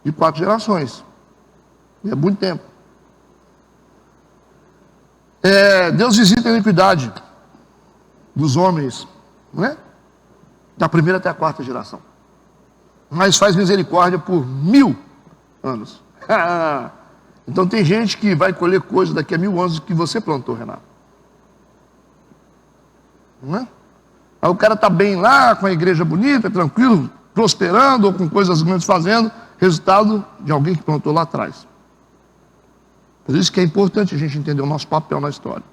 de 4 gerações. E é muito tempo. Deus visita a iniquidade dos homens, não é? Da primeira até a 4ª geração. Mas faz misericórdia por 1000 anos. Então tem gente que vai colher coisas daqui a 1000 anos que você plantou, Renato. Não é? Aí o cara está bem lá, com a igreja bonita, tranquilo, prosperando, ou com coisas grandes fazendo, resultado de alguém que plantou lá atrás. Por isso que é importante a gente entender o nosso papel na história.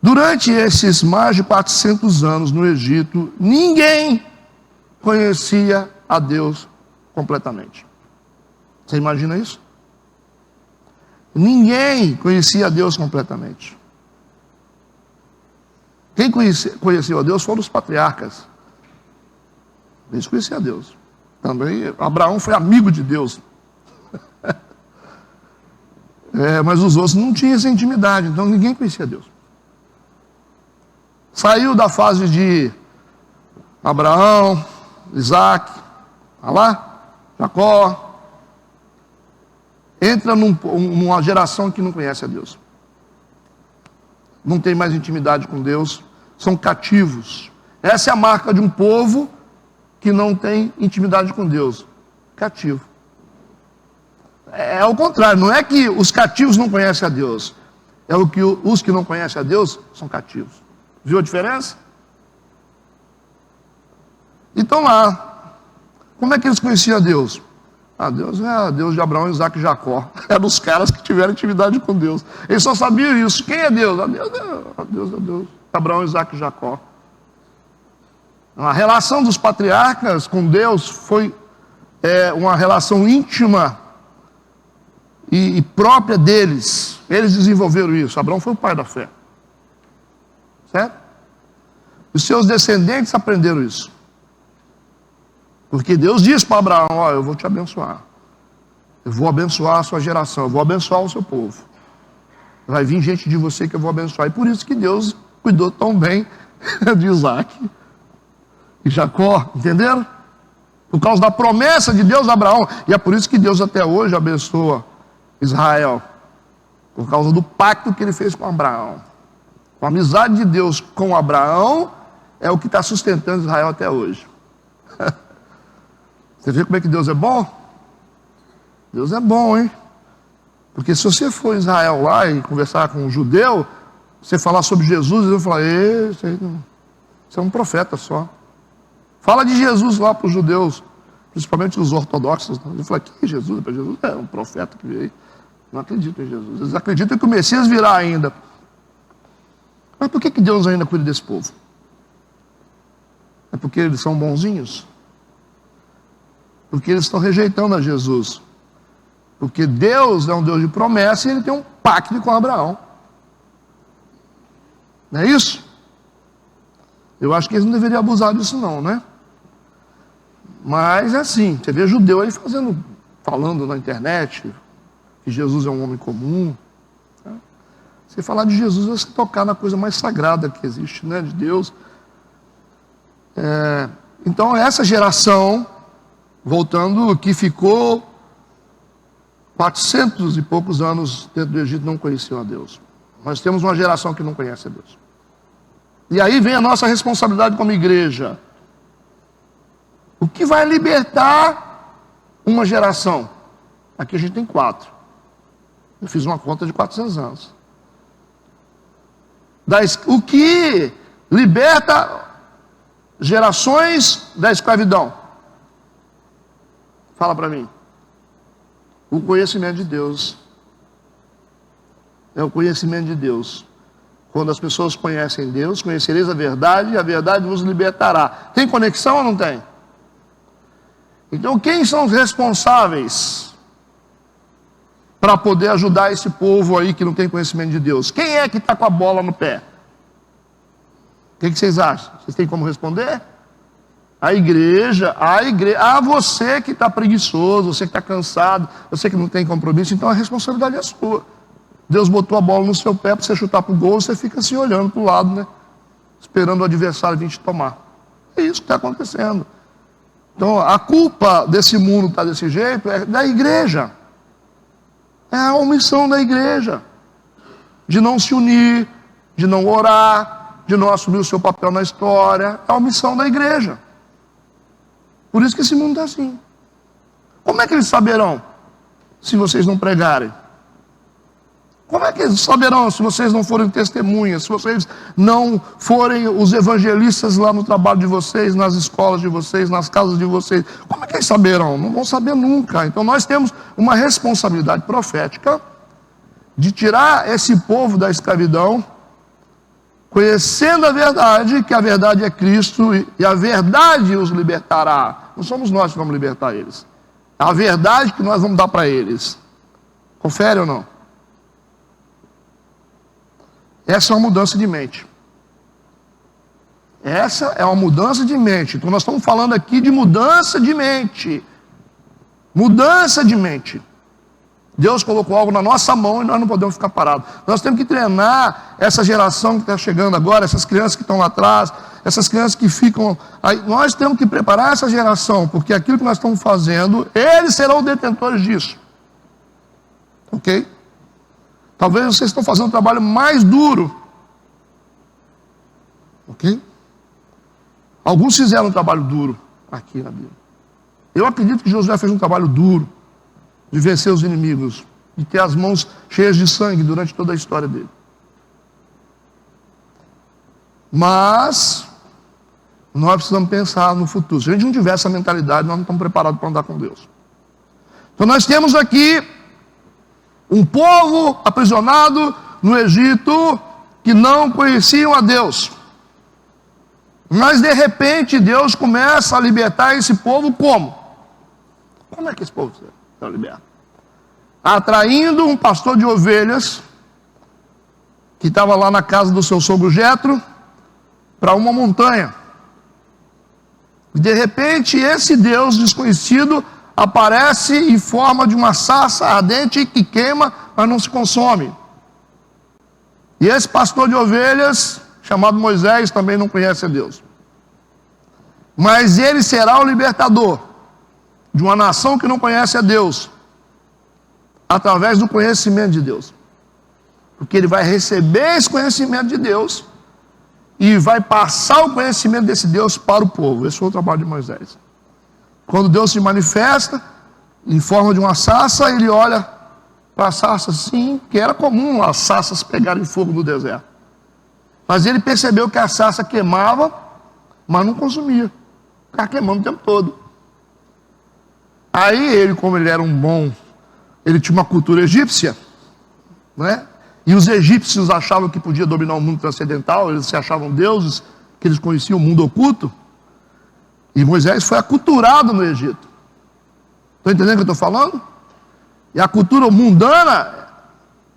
Durante esses mais de 400 anos no Egito, ninguém conhecia a Deus completamente. Você imagina isso? Ninguém conhecia a Deus completamente. Quem conheceu a Deus foram os patriarcas. Eles conheciam a Deus. Também Abraão foi amigo de Deus. Mas os outros não tinham essa intimidade, então ninguém conhecia Deus. saiu da fase de Abraão, Isaac, olha lá, Jacó, entra numa geração que não conhece a Deus. Não tem mais intimidade com Deus, são cativos. Essa é a marca de um povo que não tem intimidade com Deus. Cativo. É o contrário, não é que os cativos não conhecem a Deus. É o que os que não conhecem a Deus são cativos. Viu a diferença? Então lá, como é que eles conheciam a Deus? Deus é Deus de Abraão, Isaac e Jacó. Eram os caras que tiveram intimidade com Deus. Eles só sabiam isso. Quem é Deus? Deus é Deus. Abraão, Isaac e Jacó. A relação dos patriarcas com Deus foi uma relação íntima e própria deles. Eles desenvolveram isso. Abraão foi o pai da fé. Certo? Os seus descendentes aprenderam isso. Porque Deus disse para Abraão: eu vou te abençoar. Eu vou abençoar a sua geração. Eu vou abençoar o seu povo. Vai vir gente de você que eu vou abençoar. E por isso que Deus cuidou tão bem de Isaac e Jacó. Entenderam? Por causa da promessa de Deus a Abraão. E é por isso que Deus até hoje abençoa Israel. Por causa do pacto que ele fez com Abraão. A amizade de Deus com Abraão é o que está sustentando Israel até hoje. Você vê como é que Deus é bom? Deus é bom, hein? Porque se você for em Israel lá e conversar com um judeu, você falar sobre Jesus, eles vão falar: você é um profeta só. Fala de Jesus lá para os judeus, principalmente os ortodoxos. Eles falam: que Jesus? Jesus é um profeta que veio. Não acreditam em Jesus. Eles acreditam que o Messias virá ainda. Mas por que Deus ainda cuida desse povo? É porque eles são bonzinhos? Porque eles estão rejeitando a Jesus. Porque Deus é um Deus de promessa e ele tem um pacto com Abraão. Não é isso? Eu acho que eles não deveriam abusar disso não, né? Mas é assim, você vê judeu aí falando na internet que Jesus é um homem comum. Né? Você falar de Jesus é você tocar na coisa mais sagrada que existe, né? De Deus. Então essa geração, voltando, que ficou 400 e poucos anos dentro do Egito, não conheciam a Deus. Nós temos uma geração que não conhece a Deus. E aí vem a nossa responsabilidade como igreja. O que vai libertar uma geração? Aqui a gente tem 4. Eu fiz uma conta de 400 anos. O que liberta gerações da escravidão? Fala para mim. O conhecimento de Deus. É o conhecimento de Deus. Quando as pessoas conhecem Deus, conhecereis a verdade e a verdade vos libertará. Tem conexão ou não tem? Então quem são os responsáveis para poder ajudar esse povo aí que não tem conhecimento de Deus? Quem é que está com a bola no pé? O que vocês acham? Vocês têm como responder? A igreja, você que está preguiçoso, você que está cansado, você que não tem compromisso, então a responsabilidade é sua. Deus botou a bola no seu pé para você chutar para o gol, você fica assim olhando para o lado, né? Esperando o adversário vir te tomar. É isso que está acontecendo. Então a culpa desse mundo estar desse jeito é da igreja. É a omissão da igreja. De não se unir, de não orar, de não assumir o seu papel na história. É a omissão da igreja. Por isso que esse mundo está assim. Como é que eles saberão se vocês não pregarem? Como é que eles saberão se vocês não forem testemunhas, se vocês não forem os evangelistas lá no trabalho de vocês, nas escolas de vocês, nas casas de vocês? Como é que eles saberão? Não vão saber nunca. Então nós temos uma responsabilidade profética de tirar esse povo da escravidão, conhecendo a verdade, que a verdade é Cristo, e a verdade os libertará. Não somos nós que vamos libertar eles. É a verdade que nós vamos dar para eles. Confere ou não? Essa é uma mudança de mente. Essa é uma mudança de mente. Então nós estamos falando aqui de mudança de mente. Mudança de mente. Deus colocou algo na nossa mão e nós não podemos ficar parados. Nós temos que treinar essa geração que está chegando agora, essas crianças que estão lá atrás, essas crianças que ficam aí. Nós temos que preparar essa geração, porque aquilo que nós estamos fazendo, eles serão detentores disso. Ok? Talvez vocês estão fazendo um trabalho mais duro. Ok? Alguns fizeram um trabalho duro aqui na Bíblia. Eu acredito que Josué fez um trabalho duro de vencer os inimigos, de ter as mãos cheias de sangue durante toda a história dele. Mas nós precisamos pensar no futuro. Se a gente não tiver essa mentalidade, nós não estamos preparados para andar com Deus. Então nós temos aqui um povo aprisionado no Egito que não conheciam a Deus. Mas de repente Deus começa a libertar esse povo como? Como é que esse povo se liberta? Atraindo um pastor de ovelhas que estava lá na casa do seu sogro Jetro para uma montanha. E de repente esse Deus desconhecido aparece em forma de uma sarça ardente que queima, mas não se consome. E esse pastor de ovelhas, chamado Moisés, também não conhece a Deus. Mas ele será o libertador de uma nação que não conhece a Deus, através do conhecimento de Deus. Porque ele vai receber esse conhecimento de Deus e vai passar o conhecimento desse Deus para o povo. Esse foi o trabalho de Moisés. Quando Deus se manifesta em forma de uma sarça, ele olha para a sarça assim, que era comum as sarças pegarem fogo no deserto. Mas ele percebeu que a sarça queimava, mas não consumia. Ficava queimando o tempo todo. Aí ele, como ele era um bom, ele tinha uma cultura egípcia, né? E os egípcios achavam que podia dominar o mundo transcendental, eles se achavam deuses, que eles conheciam o mundo oculto. E Moisés foi aculturado no Egito. Estão entendendo o que eu estou falando? E a cultura mundana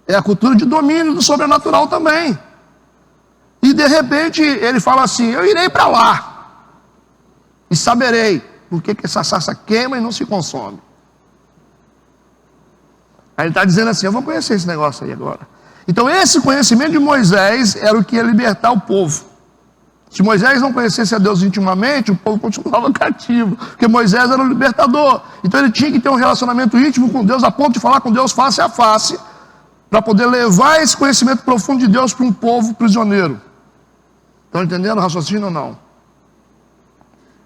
é a cultura de domínio do sobrenatural também. E de repente ele fala assim: eu irei para lá e saberei por que essa sarça queima e não se consome. Aí ele está dizendo assim: eu vou conhecer esse negócio aí agora. Então esse conhecimento de Moisés era o que ia libertar o povo. Se Moisés não conhecesse a Deus intimamente, o povo continuava cativo, porque Moisés era o libertador. Então ele tinha que ter um relacionamento íntimo com Deus, a ponto de falar com Deus face a face, para poder levar esse conhecimento profundo de Deus para um povo prisioneiro. Estão entendendo o raciocínio ou não?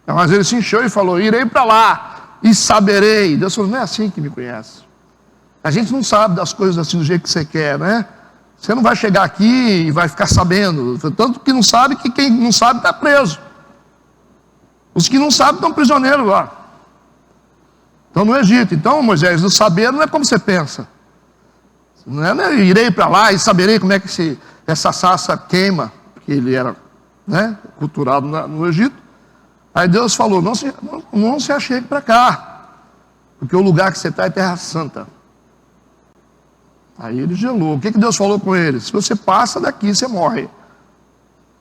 Mas ele se encheu e falou: irei para lá e saberei. Deus falou: não é assim que me conhece. A gente não sabe das coisas assim do jeito que você quer, né? Você não vai chegar aqui e vai ficar sabendo. Tanto que não sabe, que quem não sabe está preso. Os que não sabem estão prisioneiros lá. Estão no Egito. Então, Moisés, o saber não é como você pensa. Não é, né? Irei para lá e saberei como é que essa sarça queima. Porque ele era, né, culturado no Egito. Aí Deus falou: não se achegue para cá, porque o lugar que você está é terra santa. Aí ele gelou. O que Deus falou com ele? Se você passa daqui, você morre.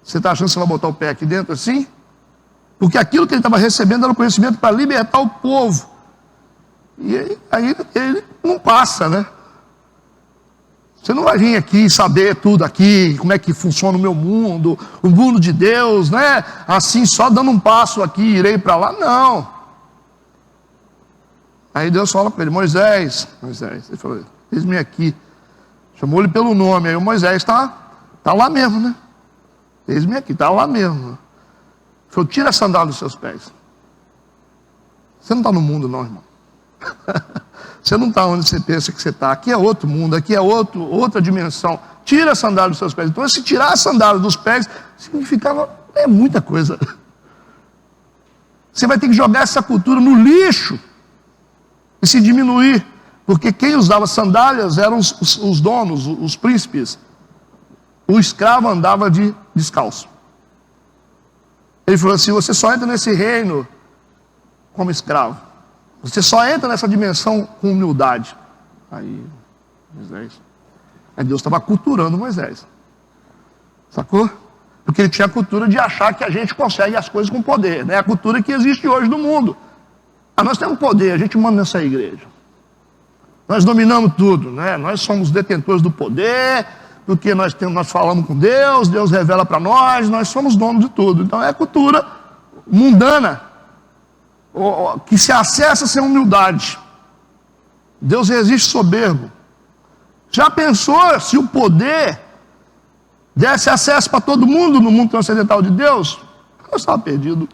Você está achando que você vai botar o pé aqui dentro assim? Porque aquilo que ele estava recebendo era o conhecimento para libertar o povo. E aí ele não passa, né? Você não vai vir aqui saber tudo aqui, como é que funciona o meu mundo, o mundo de Deus, né? Assim, só dando um passo aqui, irei para lá. Não. Aí Deus fala para ele: Moisés. Ele falou: eis-me aqui. Chamou ele pelo nome. Aí o Moisés está lá mesmo, né? Eis-me aqui, está lá mesmo. Ele falou: tira a sandália dos seus pés. Você não está no mundo não, irmão. Você não está onde você pensa que você está. Aqui é outro mundo, aqui é outra dimensão. Tira a sandália dos seus pés. Então, se tirar a sandália dos pés, significava muita coisa. Você vai ter que jogar essa cultura no lixo e se diminuir. Porque quem usava sandálias eram os donos, os príncipes. O escravo andava descalço. Ele falou assim: você só entra nesse reino como escravo. Você só entra nessa dimensão com humildade. Aí Deus estava culturando Moisés. Sacou? Porque ele tinha a cultura de achar que a gente consegue as coisas com poder. Né? A cultura que existe hoje no mundo. Nós temos poder, a gente manda nessa igreja. Nós dominamos tudo, né? Nós somos detentores do poder, porque nós falamos com Deus, Deus revela para nós somos donos de tudo. Então é cultura mundana, que se acessa sem humildade. Deus resiste soberbo. Já pensou se o poder desse acesso para todo mundo no mundo transcendental de Deus? Eu estava perdido.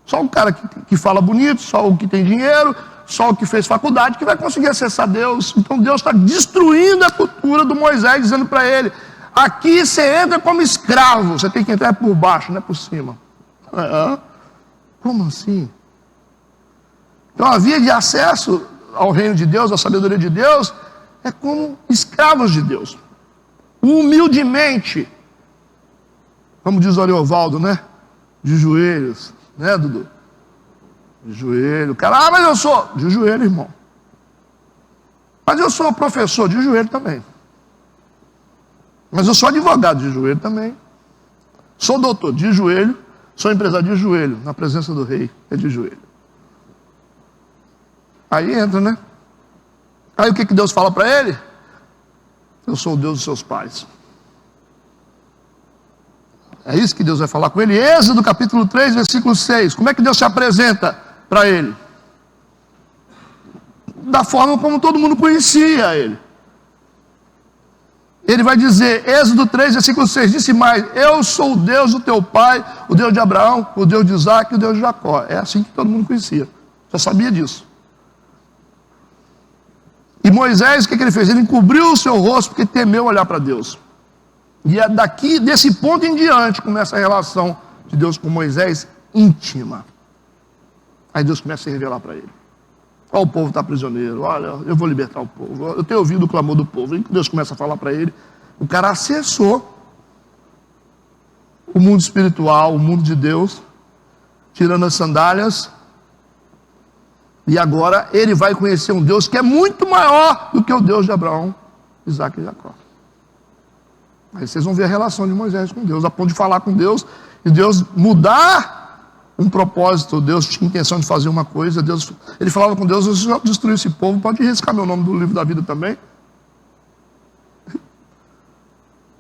Só o cara que fala bonito, só o que tem dinheiro, só o que fez faculdade que vai conseguir acessar Deus. Então Deus está destruindo a cultura do Moisés, dizendo para ele: aqui você entra como escravo, você tem que entrar por baixo, não é por cima. Como assim? Então a via de acesso ao reino de Deus, à sabedoria de Deus, é como escravos de Deus, humildemente, como diz o Ariovaldo, né? De joelhos, né, Dudu? De joelho. O cara, mas eu sou de joelho, irmão. Mas eu sou professor de joelho também. Mas eu sou advogado de joelho também. Sou doutor de joelho. Sou empresário de joelho. Na presença do rei é de joelho. Aí entra, né? Aí o que Deus fala para ele? Eu sou o Deus dos seus pais. É isso que Deus vai falar com ele. Êxodo capítulo 3, versículo 6. Como é que Deus se apresenta para ele? Da forma como todo mundo conhecia ele. Ele vai dizer, Êxodo 3, versículo 6, disse mais: eu sou o Deus do teu pai, o Deus de Abraão, o Deus de Isaac e o Deus de Jacó. É assim que todo mundo conhecia. Só sabia disso. E Moisés, o que ele fez? Ele encobriu o seu rosto porque temeu olhar para Deus. E é daqui, desse ponto em diante, começa a relação de Deus com Moisés íntima. Aí Deus começa a se revelar para ele. Olha, o povo está prisioneiro, olha, eu vou libertar o povo. Eu tenho ouvido o clamor do povo. E Deus começa a falar para ele. O cara acessou o mundo espiritual, o mundo de Deus, tirando as sandálias. E agora ele vai conhecer um Deus que é muito maior do que o Deus de Abraão, Isaac e Jacó. Aí vocês vão ver a relação de Moisés com Deus, a ponto de falar com Deus, e Deus mudar um propósito. Deus tinha intenção de fazer uma coisa, ele falava com Deus: se eu destruir esse povo, pode riscar meu nome do livro da vida também.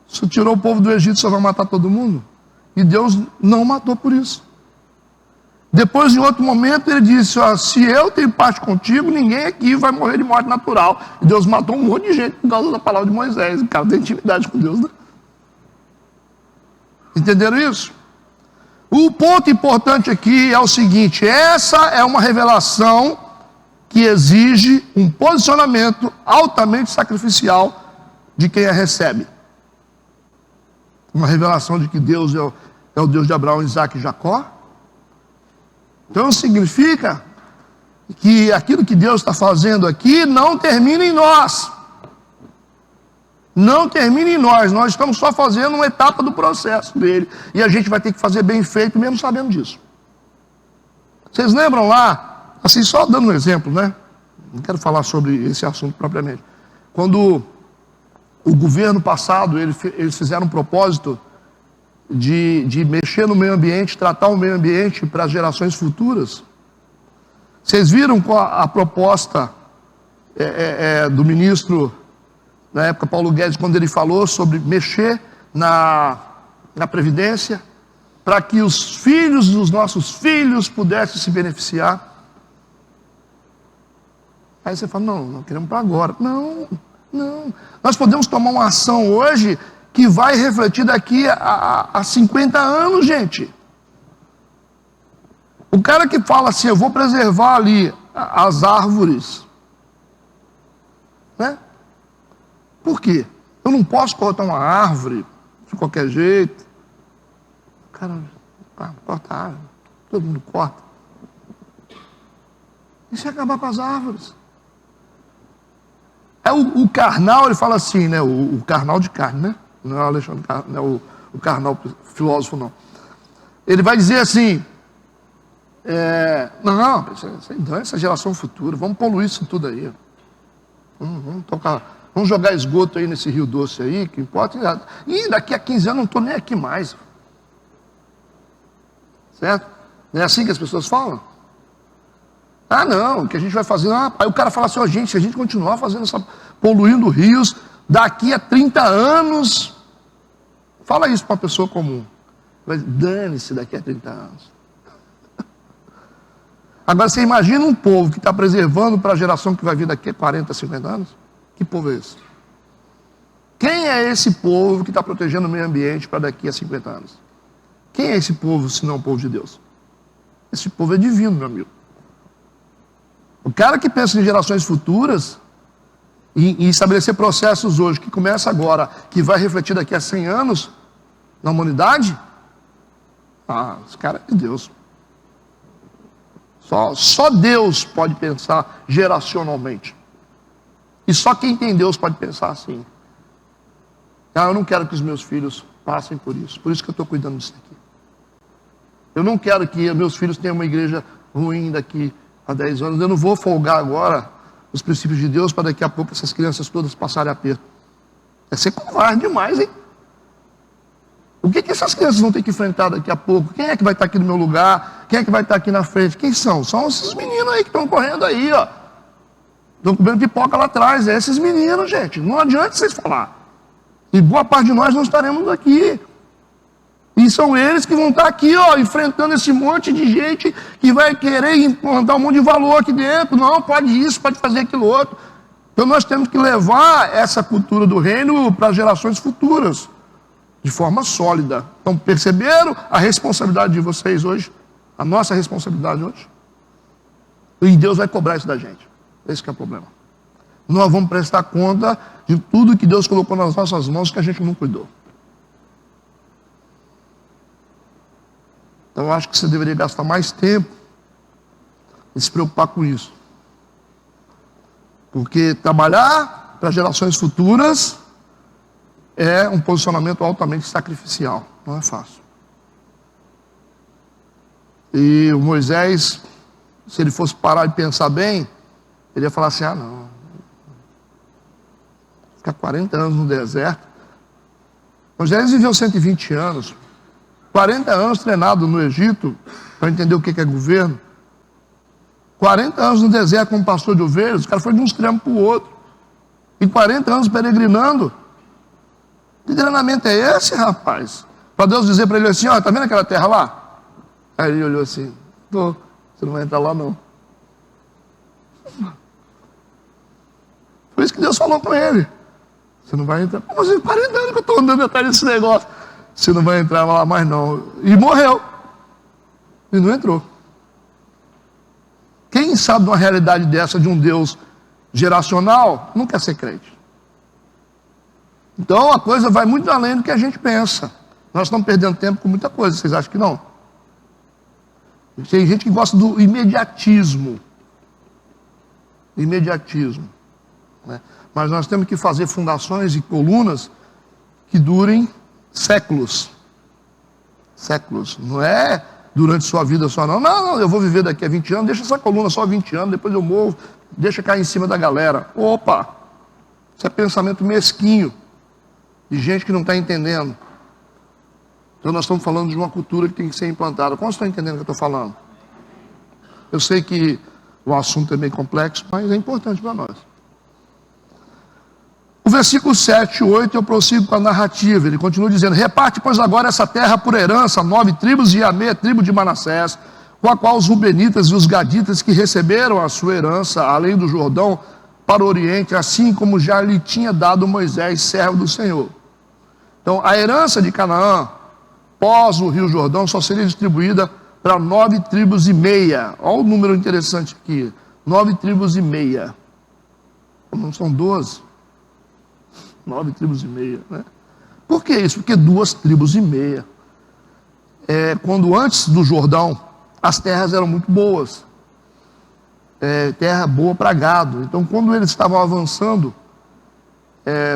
Se tirou o povo do Egito, só vai matar todo mundo? E Deus não matou por isso. Depois, em outro momento, ele disse: se eu tenho parte contigo, ninguém aqui vai morrer de morte natural. E Deus matou um monte de gente por causa da palavra de Moisés. O cara tem intimidade com Deus, né? Entenderam isso? O ponto importante aqui é o seguinte: essa é uma revelação que exige um posicionamento altamente sacrificial de quem a recebe. Uma revelação de que Deus é o Deus de Abraão, Isaac e Jacó. Então significa que aquilo que Deus está fazendo aqui não termina em nós. Não termina em nós. Nós estamos só fazendo uma etapa do processo dele. E a gente vai ter que fazer bem feito, mesmo sabendo disso. Vocês lembram lá, assim, só dando um exemplo, né? Não quero falar sobre esse assunto propriamente. Quando o governo passado, eles fizeram um propósito de mexer no meio ambiente, tratar o meio ambiente para as gerações futuras. Vocês viram qual a proposta do ministro, na época, Paulo Guedes, quando ele falou sobre mexer na Previdência, para que os filhos dos nossos filhos pudessem se beneficiar? Aí você fala: não queremos para agora. Não. Nós podemos tomar uma ação hoje que vai refletir daqui a 50 anos, gente. O cara que fala assim: eu vou preservar ali as árvores, né? Por quê? Eu não posso cortar uma árvore de qualquer jeito. O cara, corta a árvore, todo mundo corta. E se acabar com as árvores? O Karnal, ele fala assim, né? O Karnal de carne, né? Não é o Alexandre, não é o Karnal filósofo, não. Ele vai dizer assim: essa geração futura, vamos poluir isso tudo aí. Vamos jogar esgoto aí nesse Rio Doce aí, que importa. E daqui a 15 anos não estou nem aqui mais. Certo? Não é assim que as pessoas falam? Ah, não, o que a gente vai fazer? Aí o cara fala assim, gente, se a gente continuar fazendo poluindo rios, daqui a 30 anos... Fala isso para uma pessoa comum. Mas dane-se daqui a 30 anos. Agora você imagina um povo que está preservando para a geração que vai vir daqui a 40, 50 anos? Que povo é esse? Quem é esse povo que está protegendo o meio ambiente para daqui a 50 anos? Quem é esse povo, se não o povo de Deus? Esse povo é divino, meu amigo. O cara que pensa em gerações futuras e estabelecer processos hoje, que começa agora, que vai refletir daqui a 100 anos na humanidade, esse cara é de Deus. Só Deus pode pensar geracionalmente. E só quem tem Deus pode pensar assim. Eu não quero que os meus filhos passem por isso. Por isso que eu estou cuidando disso aqui. Eu não quero que meus filhos tenham uma igreja ruim daqui a 10 anos. Eu não vou folgar agora os princípios de Deus para daqui a pouco essas crianças todas passarem aperto. É ser covarde demais, hein? O que essas crianças vão ter que enfrentar daqui a pouco? Quem é que vai estar aqui no meu lugar? Quem é que vai estar aqui na frente? Quem são? São esses meninos aí que estão correndo aí, ó. Estão comendo pipoca lá atrás. É esses meninos, gente. Não adianta vocês falar. E boa parte de nós não estaremos aqui. E são eles que vão estar aqui, ó, enfrentando esse monte de gente que vai querer implantar um monte de valor aqui dentro. Não, pode isso, pode fazer aquilo outro. Então nós temos que levar essa cultura do reino para as gerações futuras, de forma sólida. Então perceberam a responsabilidade de vocês hoje? A nossa responsabilidade hoje? E Deus vai cobrar isso da gente. Esse que é o problema. Nós vamos prestar conta de tudo que Deus colocou nas nossas mãos que a gente não cuidou. Então eu acho que você deveria gastar mais tempo e se preocupar com isso. Porque trabalhar para gerações futuras é um posicionamento altamente sacrificial. Não é fácil. E o Moisés, se ele fosse parar e pensar bem, ele ia falar assim, não. Ficar 40 anos no deserto. Moisés viveu 120 anos. 40 anos treinado no Egito, para entender o que é governo. 40 anos no deserto como pastor de ovelhas, o cara foi de um extremo para o outro. E 40 anos peregrinando. Que treinamento é esse, rapaz? Para Deus dizer para ele assim, tá vendo aquela terra lá? Aí ele olhou assim, você não vai entrar lá não. Foi isso que Deus falou com ele. Você não vai entrar. Mas 40 anos que eu estou andando atrás desse negócio. Você não vai entrar lá mais não. E morreu. E não entrou. Quem sabe de uma realidade dessa, de um Deus geracional, não quer ser crente. Então a coisa vai muito além do que a gente pensa. Nós estamos perdendo tempo com muita coisa, vocês acham que não? Tem gente que gosta do imediatismo. Imediatismo. Né? Mas nós temos que fazer fundações e colunas que durem séculos. Séculos. Não é durante sua vida só não. Não, eu vou viver daqui a 20 anos, deixa essa coluna só 20 anos, depois eu morro, deixa cair em cima da galera. Opa! Isso é pensamento mesquinho, de gente que não está entendendo. Então nós estamos falando de uma cultura que tem que ser implantada. Como estão entendendo o que eu estou falando? Eu sei que o assunto é bem complexo, mas é importante para nós. O versículo 7 e 8 eu prossigo com a narrativa. Ele continua dizendo, reparte pois agora essa terra por herança, 9 tribos e a meia tribo de Manassés, com a qual os rubenitas e os gaditas que receberam a sua herança, além do Jordão, para o Oriente, assim como já lhe tinha dado Moisés, servo do Senhor. Então a herança de Canaã, pós o rio Jordão, só seria distribuída para 9 tribos e meia. Olha o número interessante aqui, 9 tribos e meia. Não são 12. 9 tribos e meia, né? Por que isso? Porque 2 tribos e meia. Quando antes do Jordão, as terras eram muito boas. Terra boa para gado. Então, quando eles estavam avançando,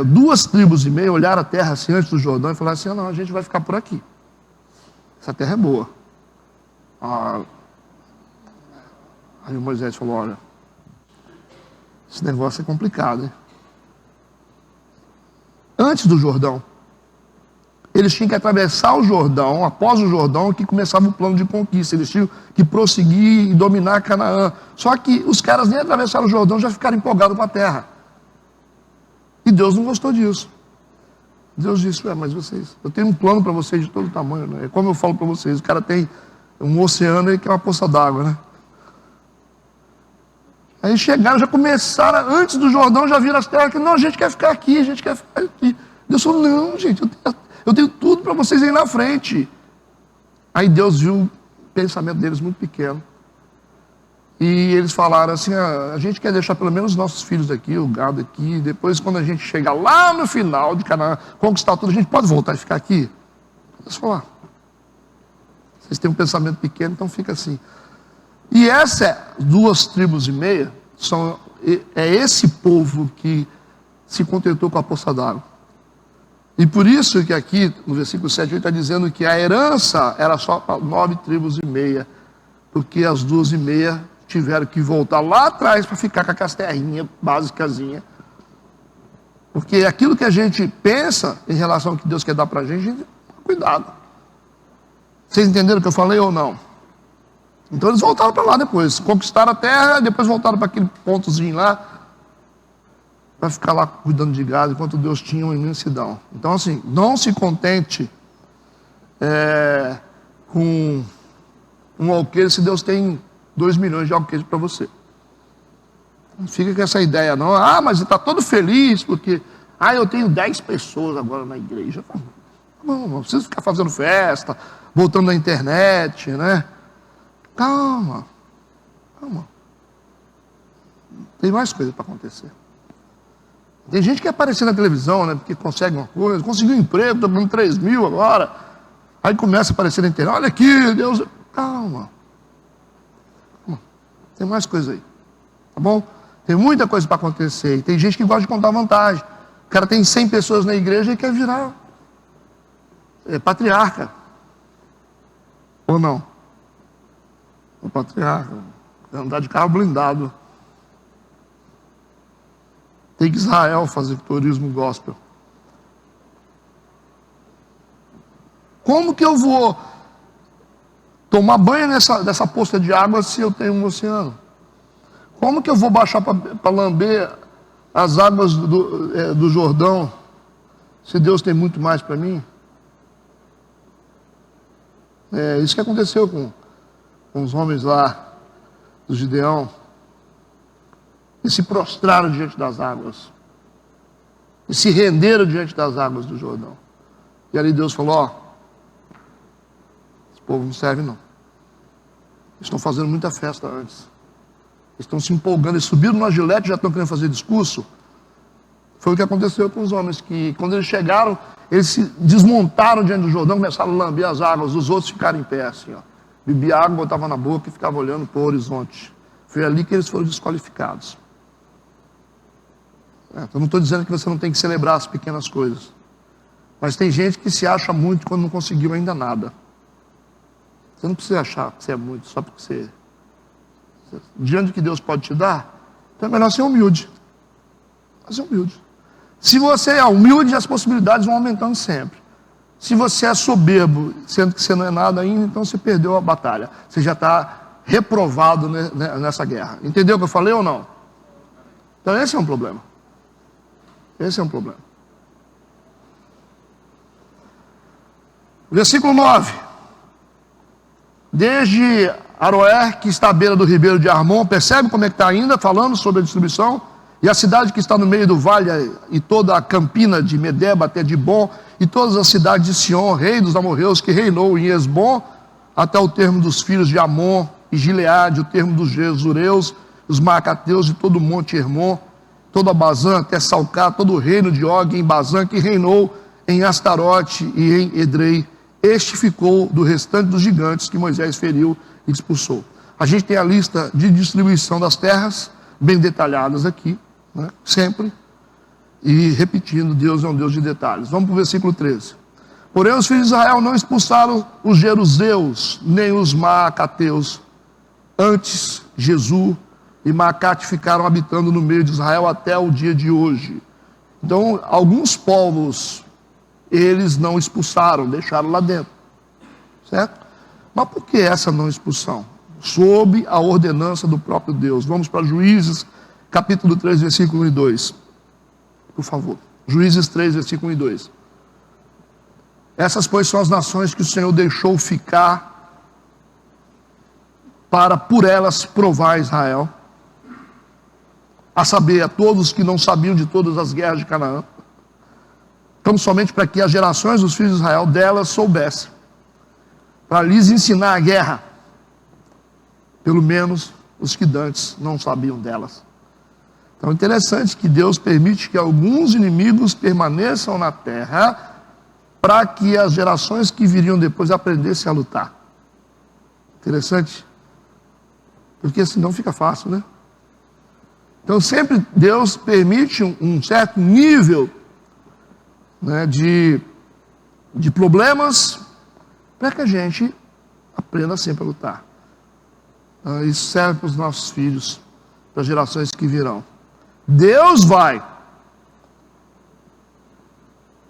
2 tribos e meia olharam a terra assim antes do Jordão e falaram assim, não, a gente vai ficar por aqui. Essa terra é boa. Aí o Moisés falou, olha, esse negócio é complicado, hein? Antes do Jordão, eles tinham que atravessar o Jordão, após o Jordão, que começava o plano de conquista. Eles tinham que prosseguir e dominar Canaã. Só que os caras nem atravessaram o Jordão, já ficaram empolgados com a terra. E Deus não gostou disso. Deus disse, mas vocês, eu tenho um plano para vocês de todo tamanho, né? É como eu falo para vocês, o cara tem um oceano aí que é uma poça d'água, né? Aí chegaram, já começaram, antes do Jordão, já viram as terras, que não, a gente quer ficar aqui, a gente quer ficar aqui. Deus falou, não, gente, eu tenho tudo para vocês aí na frente. Aí Deus viu o pensamento deles muito pequeno. E eles falaram assim, a gente quer deixar pelo menos os nossos filhos aqui, o gado aqui, depois quando a gente chegar lá no final de Canaã, conquistar tudo, a gente pode voltar e ficar aqui? Eles falaram, vocês têm um pensamento pequeno, então fica assim. E essas 2,5 tribos é esse povo que se contentou com a poça d'água. E por isso que aqui, no versículo 7, ele está dizendo que a herança era só para 9,5 tribos, porque as 2,5 tiveram que voltar lá atrás para ficar com aquelas terrinhas básicasinhas. Porque aquilo que a gente pensa em relação ao que Deus quer dar para a gente, cuidado. Vocês entenderam o que eu falei ou não? Então eles voltaram para lá depois, conquistaram a terra, depois voltaram para aquele pontozinho lá, para ficar lá cuidando de gado, enquanto Deus tinha uma imensidão. Então assim, não se contente com um alqueire se Deus tem 2 milhões de alqueires para você. Não fica com essa ideia não, mas ele está todo feliz, porque, eu tenho 10 pessoas agora na igreja. Não precisa ficar fazendo festa, voltando na internet, né? Calma. Tem mais coisa para acontecer. Tem gente que quer aparecer na televisão, né? Porque consegue uma coisa, conseguiu um emprego, estou ganhando 3 mil agora. Aí começa a aparecer na internet, olha aqui, Deus. Calma. Tem mais coisa aí. Tá bom? Tem muita coisa para acontecer. E tem gente que gosta de contar vantagem. O cara tem 100 pessoas na igreja e quer virar patriarca. Ou não? O patriarca. Andar de carro blindado. Tem que Israel fazer turismo gospel. Como que eu vou tomar banho dessa poça de água se eu tenho um oceano? Como que eu vou baixar para lamber as águas do Jordão se Deus tem muito mais para mim? É isso que aconteceu com os homens lá do Gideão. E se prostraram diante das águas. E se renderam diante das águas do Jordão. E ali Deus falou, esse povo não serve não. Eles estão fazendo muita festa antes. Eles estão se empolgando, eles subiram no Gilete, já estão querendo fazer discurso. Foi o que aconteceu com os homens, que quando eles chegaram, eles se desmontaram diante do Jordão, começaram a lamber as águas, os outros ficaram em pé assim, bebia água, botava na boca e ficava olhando para o horizonte. Foi ali que eles foram desqualificados. Eu não estou dizendo que você não tem que celebrar as pequenas coisas. Mas tem gente que se acha muito quando não conseguiu ainda nada. Você não precisa achar que você é muito, só porque você... Diante do que Deus pode te dar, então é melhor ser humilde. Ser humilde. Se você é humilde, as possibilidades vão aumentando sempre. Se você é soberbo, sendo que você não é nada ainda, então você perdeu a batalha. Você já está reprovado nessa guerra. Entendeu o que eu falei ou não? Então esse é um problema. Esse é um problema. Versículo 9. Desde Aroer, que está à beira do ribeiro de Armon, percebe como é que está ainda, falando sobre a distribuição? E a cidade que está no meio do vale, e toda a campina de Medeba até Dibon, e todas as cidades de Sion, rei dos amorreus, que reinou em Esbom, até o termo dos filhos de Amon e Gileade, o termo dos Jesureus, os Maacateus e todo o monte Hermon, toda Bazã até Salcá, todo o reino de Og em Bazã, que reinou em Astarote e em Edrei. Este ficou do restante dos gigantes que Moisés feriu e expulsou. A gente tem a lista de distribuição das terras, bem detalhadas aqui, né? Sempre. E repetindo, Deus é um Deus de detalhes. Vamos para o versículo 13. Porém os filhos de Israel não expulsaram os jeruseus, nem os maacateus. Antes, Jesus e Maacate ficaram habitando no meio de Israel até o dia de hoje. Então, alguns povos eles não expulsaram, deixaram lá dentro. Certo? Mas por que essa não expulsão? Sob a ordenança do próprio Deus. Vamos para Juízes, capítulo 3, versículo 1 e 2. Por favor. Juízes 3, versículo 1 e 2. Essas, pois, são as nações que o Senhor deixou ficar para por elas provar Israel, a saber, a todos que não sabiam de todas as guerras de Canaã, tão somente para que as gerações dos filhos de Israel delas soubessem, para lhes ensinar a guerra, pelo menos os que dantes não sabiam delas. Então é interessante que Deus permite que alguns inimigos permaneçam na terra, para que as gerações que viriam depois aprendessem a lutar. Interessante, porque senão fica fácil, né? Então sempre Deus permite um certo nível, né, de problemas, para que a gente aprenda sempre a lutar. Isso serve para os nossos filhos, para as gerações que virão. Deus vai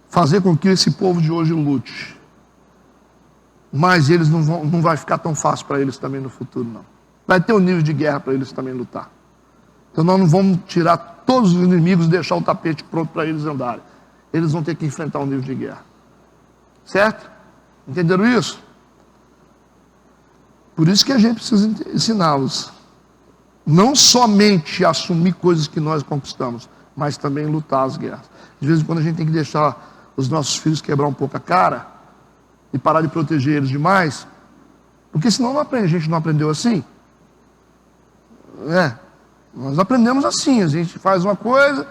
fazer com que esse povo de hoje lute, mas eles não vai ficar tão fácil para eles também no futuro, não. Vai ter um nível de guerra para eles também lutar. Então nós não vamos tirar todos os inimigos e deixar o tapete pronto para eles andarem. Eles vão ter que enfrentar um nível de guerra. Certo? Entenderam isso? Por isso que a gente precisa ensiná-los. Não somente a assumir coisas que nós conquistamos, mas também lutar as guerras. De vez em quando a gente tem que deixar os nossos filhos quebrar um pouco a cara e parar de proteger eles demais, porque senão a gente não aprendeu assim. Nós aprendemos assim, a gente faz uma coisa,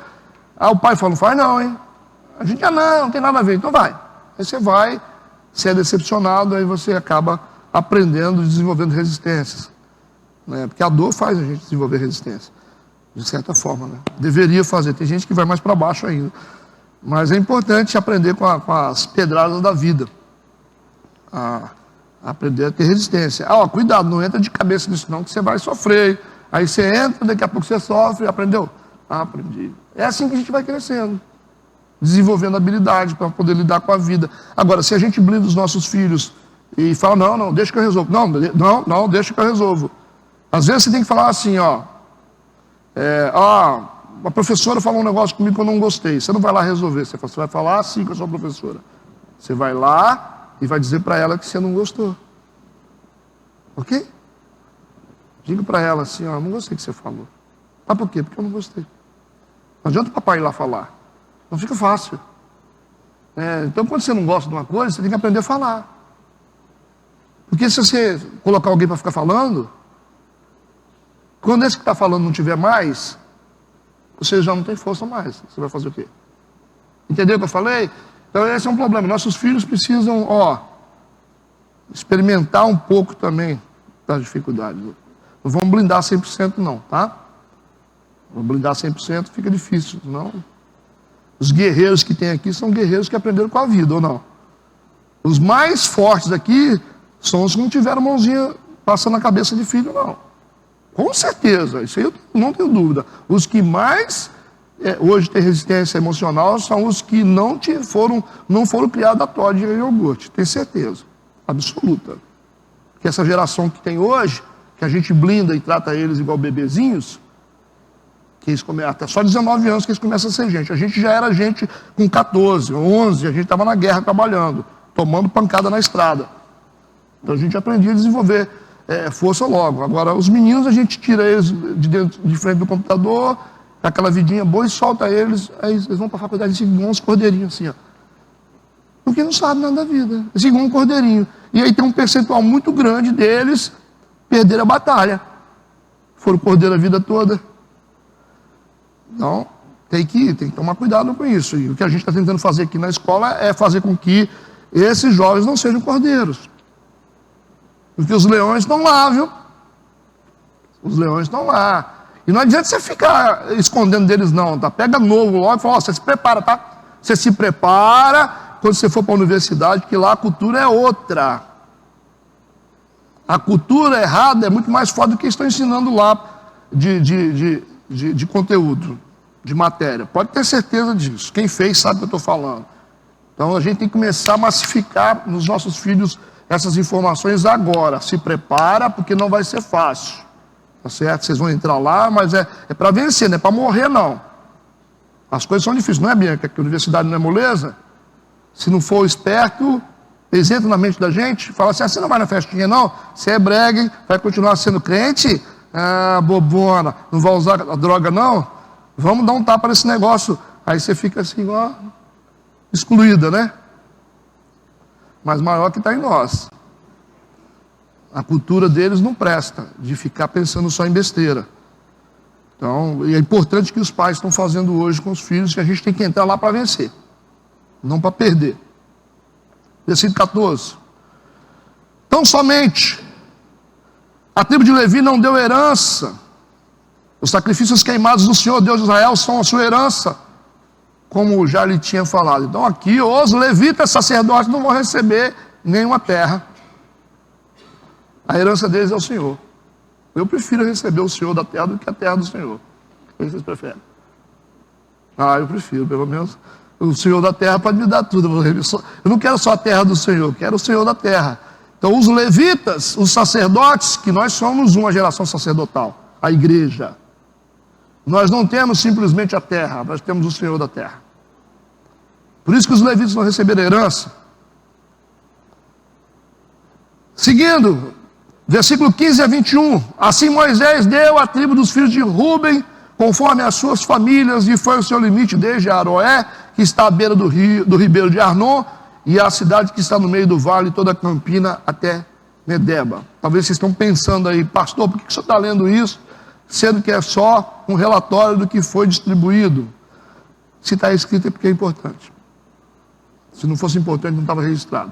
o pai fala, não faz não, hein? A gente, não tem nada a ver, então vai. Aí você vai, se é decepcionado, aí você acaba aprendendo e desenvolvendo resistências. Né? Porque a dor faz a gente desenvolver resistência, de certa forma, né? Deveria fazer, tem gente que vai mais para baixo ainda. Mas é importante aprender com as pedradas da vida. Aprender a ter resistência. Cuidado, não entra de cabeça nisso não, que você vai sofrer. Aí você entra, daqui a pouco você sofre, aprendeu? Aprendi. É assim que a gente vai crescendo, desenvolvendo habilidade para poder lidar com a vida. Agora, se a gente blinda os nossos filhos e fala, não, deixa que eu resolvo. Não, deixa que eu resolvo. Às vezes você tem que falar assim, a professora falou um negócio comigo que eu não gostei. Você não vai lá resolver, você vai falar assim com a sua professora. Você vai lá e vai dizer para ela que você não gostou. Ok? Diga para ela assim, não gostei que você falou. Mas por quê? Porque eu não gostei. Não adianta o papai ir lá falar. Não fica fácil. Então quando você não gosta de uma coisa, você tem que aprender a falar. Porque se você colocar alguém para ficar falando, quando esse que está falando não tiver mais, você já não tem força mais. Você vai fazer o quê? Entendeu o que eu falei? Então esse é um problema. Nossos filhos precisam, experimentar um pouco também das dificuldades. Não vamos blindar 100% não, tá? Vamos blindar 100% fica difícil, não. Os guerreiros que tem aqui são guerreiros que aprenderam com a vida, ou não? Os mais fortes aqui são os que não tiveram mãozinha passando a cabeça de filho, não. Com certeza, isso aí eu não tenho dúvida. Os que mais hoje têm resistência emocional são os que não foram criados a Todd e a iogurte. Tenho certeza, absoluta. Que essa geração que tem hoje, que a gente blinda e trata eles igual bebezinhos, que eles até só 19 anos que eles começam a ser gente. A gente já era gente com 14, 11, a gente estava na guerra trabalhando, tomando pancada na estrada. Então a gente aprendia a desenvolver força logo. Agora, os meninos, a gente tira eles de frente do computador, aquela vidinha boa e solta eles, aí eles vão para a faculdade e seguem uns cordeirinhos assim, porque não sabem nada da vida. Eles seguem um cordeirinho. E aí tem um percentual muito grande deles perderam a batalha. Foram cordeiro a vida toda. Então, tem que tomar cuidado com isso. E o que a gente está tentando fazer aqui na escola é fazer com que esses jovens não sejam cordeiros. Porque os leões estão lá, viu? Os leões estão lá. E não adianta você ficar escondendo deles não, tá? Pega novo logo e fala, você se prepara, tá? Você se prepara quando você for para a universidade, que lá a cultura é outra. A cultura errada é muito mais forte do que estão ensinando lá de conteúdo, de matéria. Pode ter certeza disso. Quem fez sabe o que eu estou falando. Então a gente tem que começar a massificar nos nossos filhos essas informações agora. Se prepara, porque não vai ser fácil. Tá certo? Vocês vão entrar lá, mas é para vencer, não é para morrer não. As coisas são difíceis, não é, Bianca? Que a universidade não é moleza? Se não for esperto, eles entram na mente da gente, falam assim, você não vai na festinha não? Você é brega, vai continuar sendo crente? Ah, bobona, não vai usar a droga não? Vamos dar um tapa nesse negócio. Aí você fica assim, ó, excluída, né? Mas maior que está em nós. A cultura deles não presta, de ficar pensando só em besteira. Então, e é importante que os pais estão fazendo hoje com os filhos, que a gente tem que entrar lá para vencer, não para perder. Versículo 14. Tão somente a tribo de Levi não deu herança. Os sacrifícios queimados do Senhor Deus de Israel são a sua herança, como já lhe tinha falado. Então aqui os levitas sacerdotes não vão receber nenhuma terra. A herança deles é o Senhor. Eu prefiro receber o Senhor da terra do que a terra do Senhor. O que vocês preferem? Eu prefiro, pelo menos o Senhor da terra pode me dar tudo. Eu não quero só a terra do Senhor, eu quero o Senhor da terra. Então os levitas, os sacerdotes, que nós somos uma geração sacerdotal, a igreja. Nós não temos simplesmente a terra, nós temos o Senhor da terra. Por isso que os levitas não receberam herança. Seguindo, versículo 15 a 21. Assim Moisés deu à tribo dos filhos de Ruben, conforme as suas famílias, e foi o seu limite desde Aroé, que está à beira do ribeiro de Arnon, e a cidade que está no meio do vale, toda a campina, até Medeba. Talvez vocês estão pensando aí, pastor, por que você está lendo isso, sendo que é só um relatório do que foi distribuído? Se está escrito é porque é importante. Se não fosse importante, não estava registrado.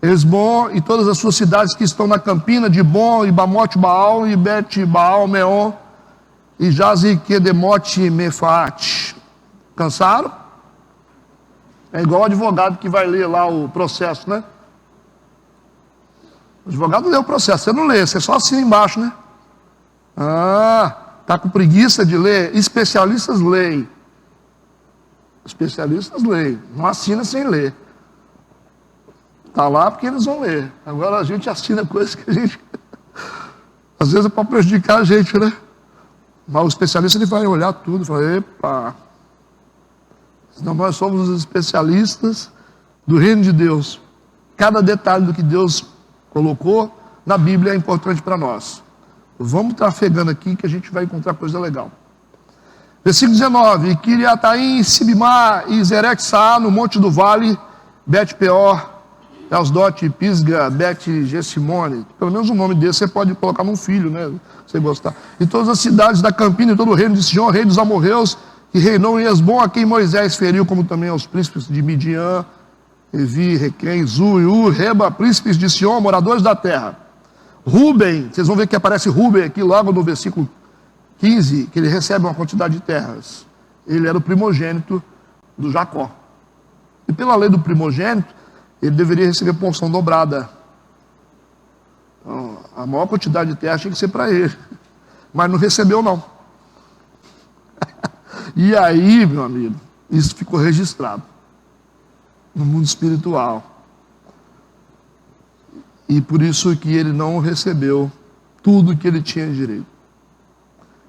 Esbom e todas as suas cidades que estão na campina de Bom, e Bamote Baal, e Bet Baal Meon, e Jaziquedemote e Mefaate. Cansaram? É igual o advogado que vai ler lá o processo, né? O advogado lê o processo, você não lê, você só assina embaixo, né? Está com preguiça de ler? Especialistas leem. Especialistas leem, não assina sem ler. Está lá porque eles vão ler. Agora a gente assina coisas que a gente... Às vezes é para prejudicar a gente, né? Mas o especialista ele vai olhar tudo e falar, epa... Senão nós somos os especialistas do reino de Deus. Cada detalhe do que Deus colocou na Bíblia é importante para nós. Vamos trafegando aqui que a gente vai encontrar coisa legal. Versículo 19. E Kiriataim, Sibimá e Zerec-Saá, no monte do vale, Bet-Peor, Elsdote, Pisga, Bet-Gessimone. Pelo menos o nome desse você pode colocar num filho, né? Se você gostar. E todas as cidades da campina e todo o reino de Sion, rei dos amorreus, que reinou em Esbom, a quem Moisés feriu, como também aos príncipes de Midian, Evi, Requém, Zu e Ur, Reba, príncipes de Sion, moradores da terra. Ruben, vocês vão ver que aparece Ruben aqui logo no versículo 15, que ele recebe uma quantidade de terras. Ele era o primogênito do Jacó. E pela lei do primogênito, ele deveria receber porção dobrada. Então, a maior quantidade de terra tinha que ser para ele. Mas não recebeu não. E aí, meu amigo, isso ficou registrado no mundo espiritual. E por isso que ele não recebeu tudo que ele tinha direito.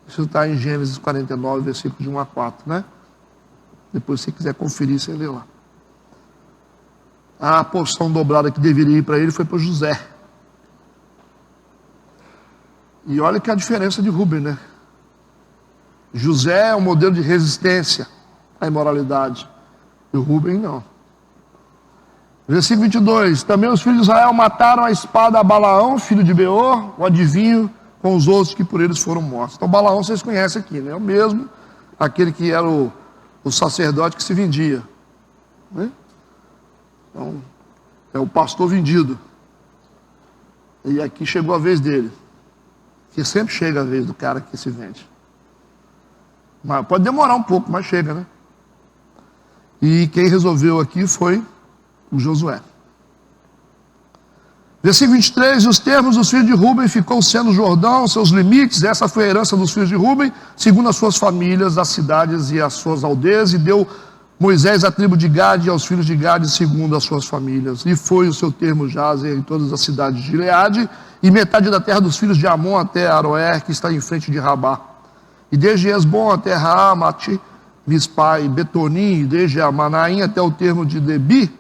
Isso está em Gênesis 49, versículo de 1 a 4, né? Depois, se você quiser conferir, você lê lá. A porção dobrada que deveria ir para ele foi para José. E olha que a diferença de Ruben, né? José é um modelo de resistência à imoralidade. E o Ruben não. Versículo 22. Também os filhos de Israel mataram a espada a Balaão, filho de Beor, o adivinho, com os outros que por eles foram mortos. Então Balaão vocês conhecem aqui, né? É o mesmo, aquele que era o sacerdote que se vendia, né? Então, é o pastor vendido. E aqui chegou a vez dele. Que sempre chega a vez do cara que se vende. Mas pode demorar um pouco, mas chega, né? E quem resolveu aqui foi o Josué. Versículo 23, os termos dos filhos de Ruben ficou sendo o Jordão, seus limites, essa foi a herança dos filhos de Ruben, segundo as suas famílias, as cidades e as suas aldeias, e deu Moisés à tribo de Gade e aos filhos de Gade segundo as suas famílias. E foi o seu termo Jazer em todas as cidades de Gileade, e metade da terra dos filhos de Amon até Aroer, que está em frente de Rabá. E desde Esbom até Raamate, Mispá e Betonim, e desde Amanaim até o termo de Debi,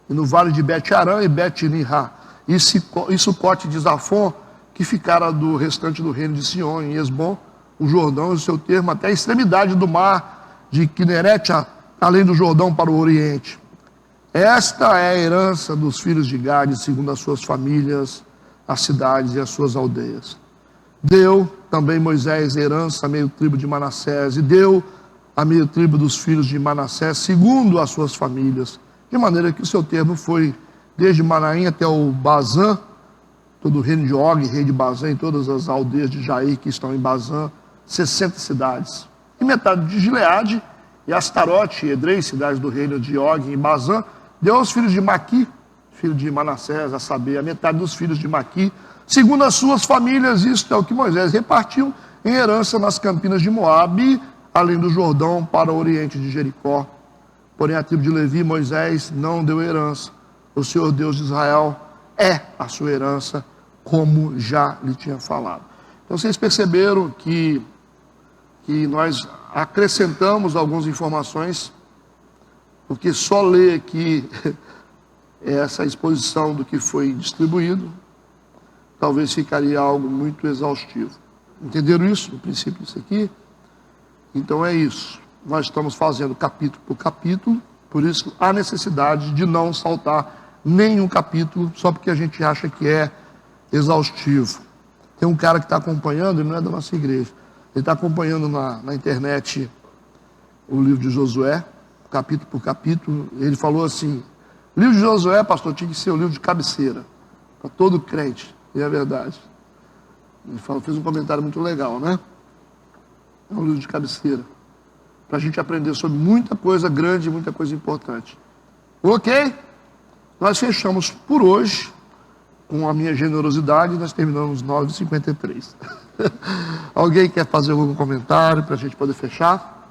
e no vale de Bet-Arã e Bet-Nirá. E Sucote de Zafon, que ficara do restante do reino de Sion, em Esbom, o Jordão e o seu termo, até a extremidade do mar de Quinerete, além do Jordão para o oriente. Esta é a herança dos filhos de Gade, segundo as suas famílias, as cidades e as suas aldeias. Deu também Moisés herança a meio tribo de Manassés, e deu a meio tribo dos filhos de Manassés, segundo as suas famílias, de maneira que o seu termo foi desde Manaim até o Bazã, todo o reino de Og, rei de Bazã, e todas as aldeias de Jair que estão em Bazã, 60 cidades. E metade de Gileade, e Astarote e Edrei, cidades do reino de Og, em Bazã, deu aos filhos de Maqui, filho de Manassés, a saber, a metade dos filhos de Maqui, segundo as suas famílias. Isto é o que Moisés repartiu em herança nas campinas de Moabe, além do Jordão, para o oriente de Jericó. Porém, a tribo de Levi, Moisés não deu herança. O Senhor Deus de Israel é a sua herança, como já lhe tinha falado. Então, vocês perceberam que nós acrescentamos algumas informações, porque só ler aqui essa exposição do que foi distribuído, talvez ficaria algo muito exaustivo. Entenderam isso, no princípio disso aqui? Então é isso. Nós estamos fazendo capítulo por capítulo, por isso há necessidade de não saltar nenhum capítulo, só porque a gente acha que é exaustivo. Tem um cara que está acompanhando, ele não é da nossa igreja, ele está acompanhando na internet o livro de Josué, capítulo por capítulo. Ele falou assim: o livro de Josué, pastor, tinha que ser o livro de cabeceira para todo crente. E é verdade. Ele fez um comentário muito legal, né? É um livro de cabeceira para a gente aprender sobre muita coisa grande e muita coisa importante. Ok? Nós fechamos por hoje com a minha generosidade. Nós terminamos 9h53. Alguém quer fazer algum comentário para a gente poder fechar?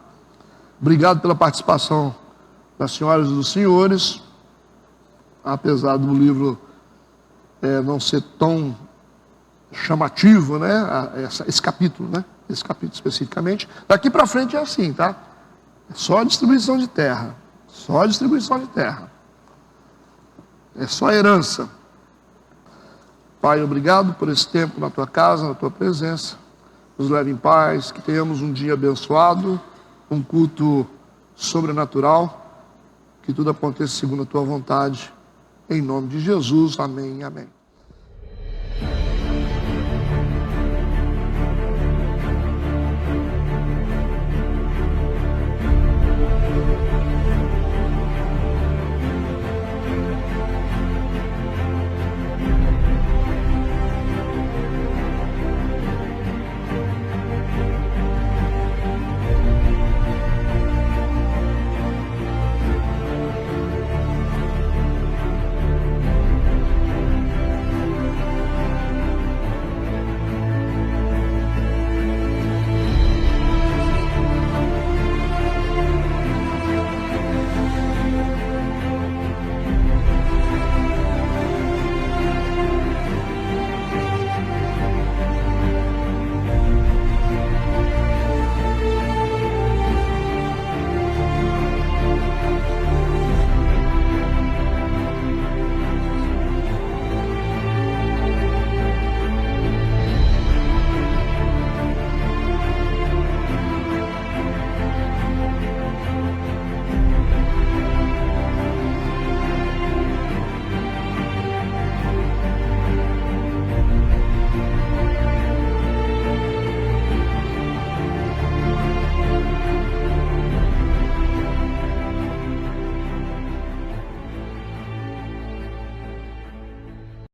Obrigado pela participação das senhoras e dos senhores. Apesar do livro não ser tão chamativo, né? Esse capítulo, né? Esse capítulo especificamente. Daqui para frente é assim, tá? É só distribuição de terra. Só distribuição de terra. É só herança. Pai, obrigado por esse tempo na tua casa, na tua presença. Nos leve em paz, que tenhamos um dia abençoado, um culto sobrenatural, que tudo aconteça segundo a tua vontade. Em nome de Jesus, amém e amém.